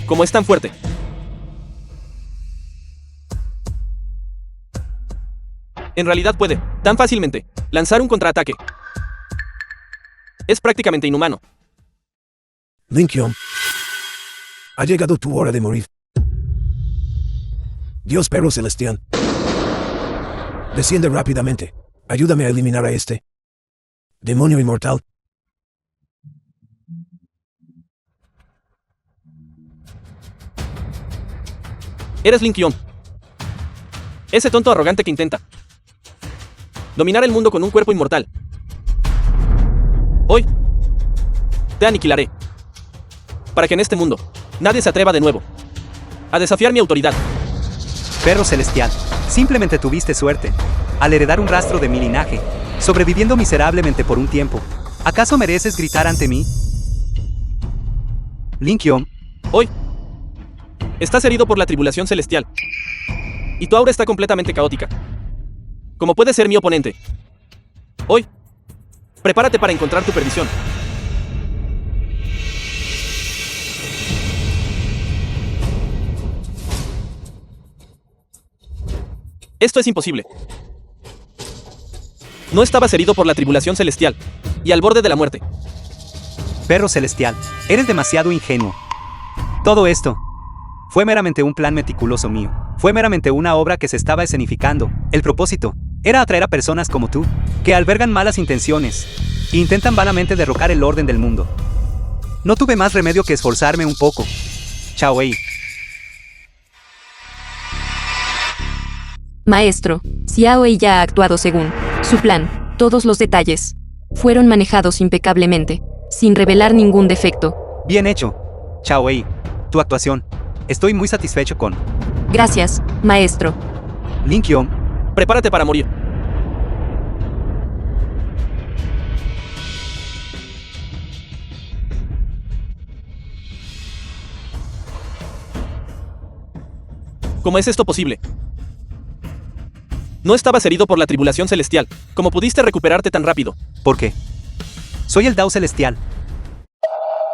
Como es tan fuerte. En realidad puede, tan fácilmente, lanzar un contraataque. Es prácticamente inhumano. Lin Kyong, ha llegado tu hora de morir. Dios perro celestial, desciende rápidamente. Ayúdame a eliminar a este demonio inmortal. Eres Lin Qion. Ese tonto arrogante que intenta dominar el mundo con un cuerpo inmortal. Hoy te aniquilaré, para que en este mundo nadie se atreva de nuevo a desafiar mi autoridad. Perro celestial, simplemente tuviste suerte al heredar un rastro de mi linaje, sobreviviendo miserablemente por un tiempo. ¿Acaso mereces gritar ante mí? Lin Qion, Hoy estás herido por la tribulación celestial y tu aura está completamente caótica, como puede ser mi oponente. Hoy, prepárate para encontrar tu perdición. Esto es imposible. No estabas herido por la tribulación celestial y al borde de la muerte. perro celestial, eres demasiado ingenuo. Todo esto fue meramente un plan meticuloso mío. Fue meramente una obra que se estaba escenificando. El propósito era atraer a personas como tú, que albergan malas intenciones e intentan vanamente derrocar el orden del mundo. No tuve más remedio que esforzarme un poco. Chao Wei. Maestro, Xiao Wei ya ha actuado según su plan. Todos los detalles fueron manejados impecablemente, sin revelar ningún defecto. Bien hecho. Chao Wei. Tu actuación. Estoy muy satisfecho con. Gracias, maestro. Lin Qion. Prepárate para morir. ¿Cómo es esto posible? No estabas herido por la tribulación celestial. ¿Cómo pudiste recuperarte tan rápido? ¿Por qué? Soy el Dao celestial.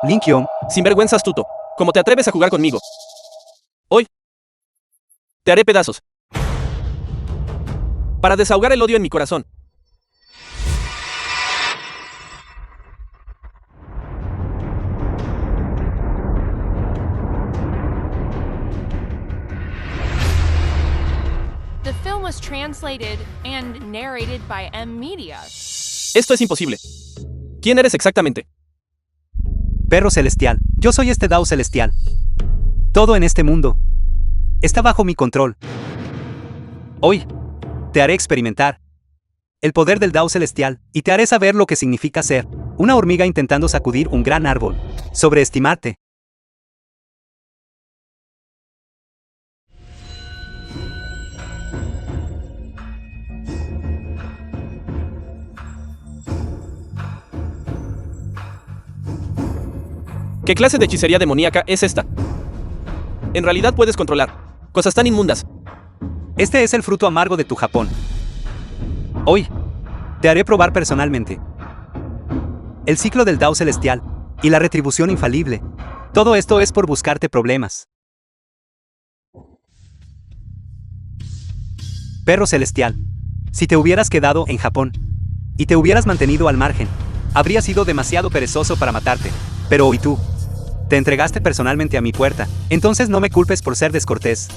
Lin Qion. Sinvergüenza astuto. ¿Cómo te atreves a jugar conmigo? Hoy te haré pedazos para desahogar el odio en mi corazón. The film was translated and narrated by M Media. Esto es imposible. ¿Quién eres exactamente? Perro celestial. Yo soy este Dao celestial. Todo en este mundo está bajo mi control. Hoy te haré experimentar el poder del Dao celestial y te haré saber lo que significa ser una hormiga intentando sacudir un gran árbol. Sobreestimarte. ¿Qué clase de hechicería demoníaca es esta? En realidad puedes controlar cosas tan inmundas. Este es el fruto amargo de tu Japón. Hoy te haré probar personalmente el ciclo del Dao celestial y la retribución infalible. Todo esto es por buscarte problemas. Perro celestial, si te hubieras quedado en Japón y te hubieras mantenido al margen, habría sido demasiado perezoso para matarte. Pero hoy tú te entregaste personalmente a mi puerta, entonces no me culpes por ser descortés.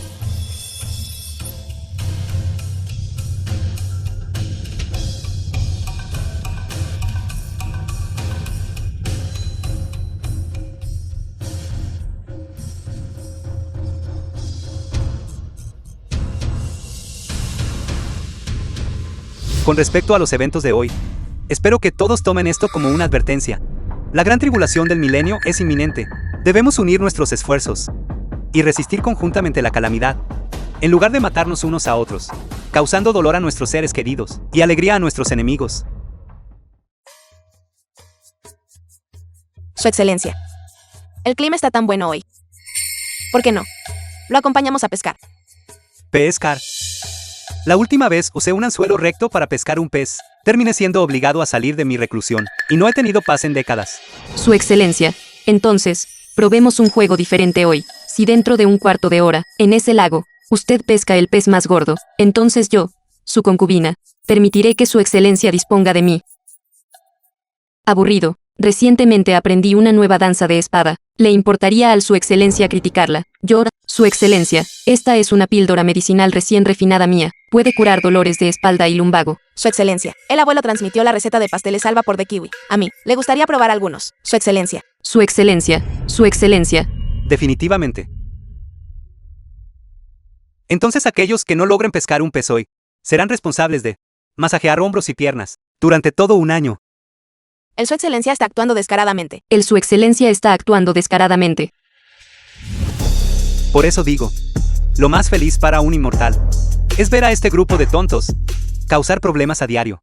Con respecto a los eventos de hoy, espero que todos tomen esto como una advertencia. La gran tribulación del milenio es inminente. Debemos unir nuestros esfuerzos y resistir conjuntamente la calamidad, en lugar de matarnos unos a otros, causando dolor a nuestros seres queridos y alegría a nuestros enemigos. Su Excelencia. El clima está tan bueno hoy. ¿Por qué no? Lo acompañamos a pescar. Pescar. La última vez usé un anzuelo recto para pescar un pez. Terminé siendo obligado a salir de mi reclusión, y no he tenido paz en décadas. Su Excelencia. Entonces, probemos un juego diferente hoy. Si dentro de un cuarto de hora, en ese lago, usted pesca el pez más gordo, entonces yo, su concubina, permitiré que Su Excelencia disponga de mí. Aburrido. Recientemente aprendí una nueva danza de espada. ¿Le importaría a Su Excelencia criticarla? Yo, Su Excelencia, esta es una píldora medicinal recién refinada mía. Puede curar dolores de espalda y lumbago. Su Excelencia. El abuelo transmitió la receta de pasteles al vapor de kiwi. A mí, le gustaría probar algunos. Su Excelencia. Su Excelencia, Su Excelencia. Definitivamente. Entonces aquellos que no logren pescar un pez hoy serán responsables de masajear hombros y piernas durante todo un año. El Su Excelencia está actuando descaradamente. Su Excelencia está actuando descaradamente. Por eso digo, lo más feliz para un inmortal es ver a este grupo de tontos causar problemas a diario.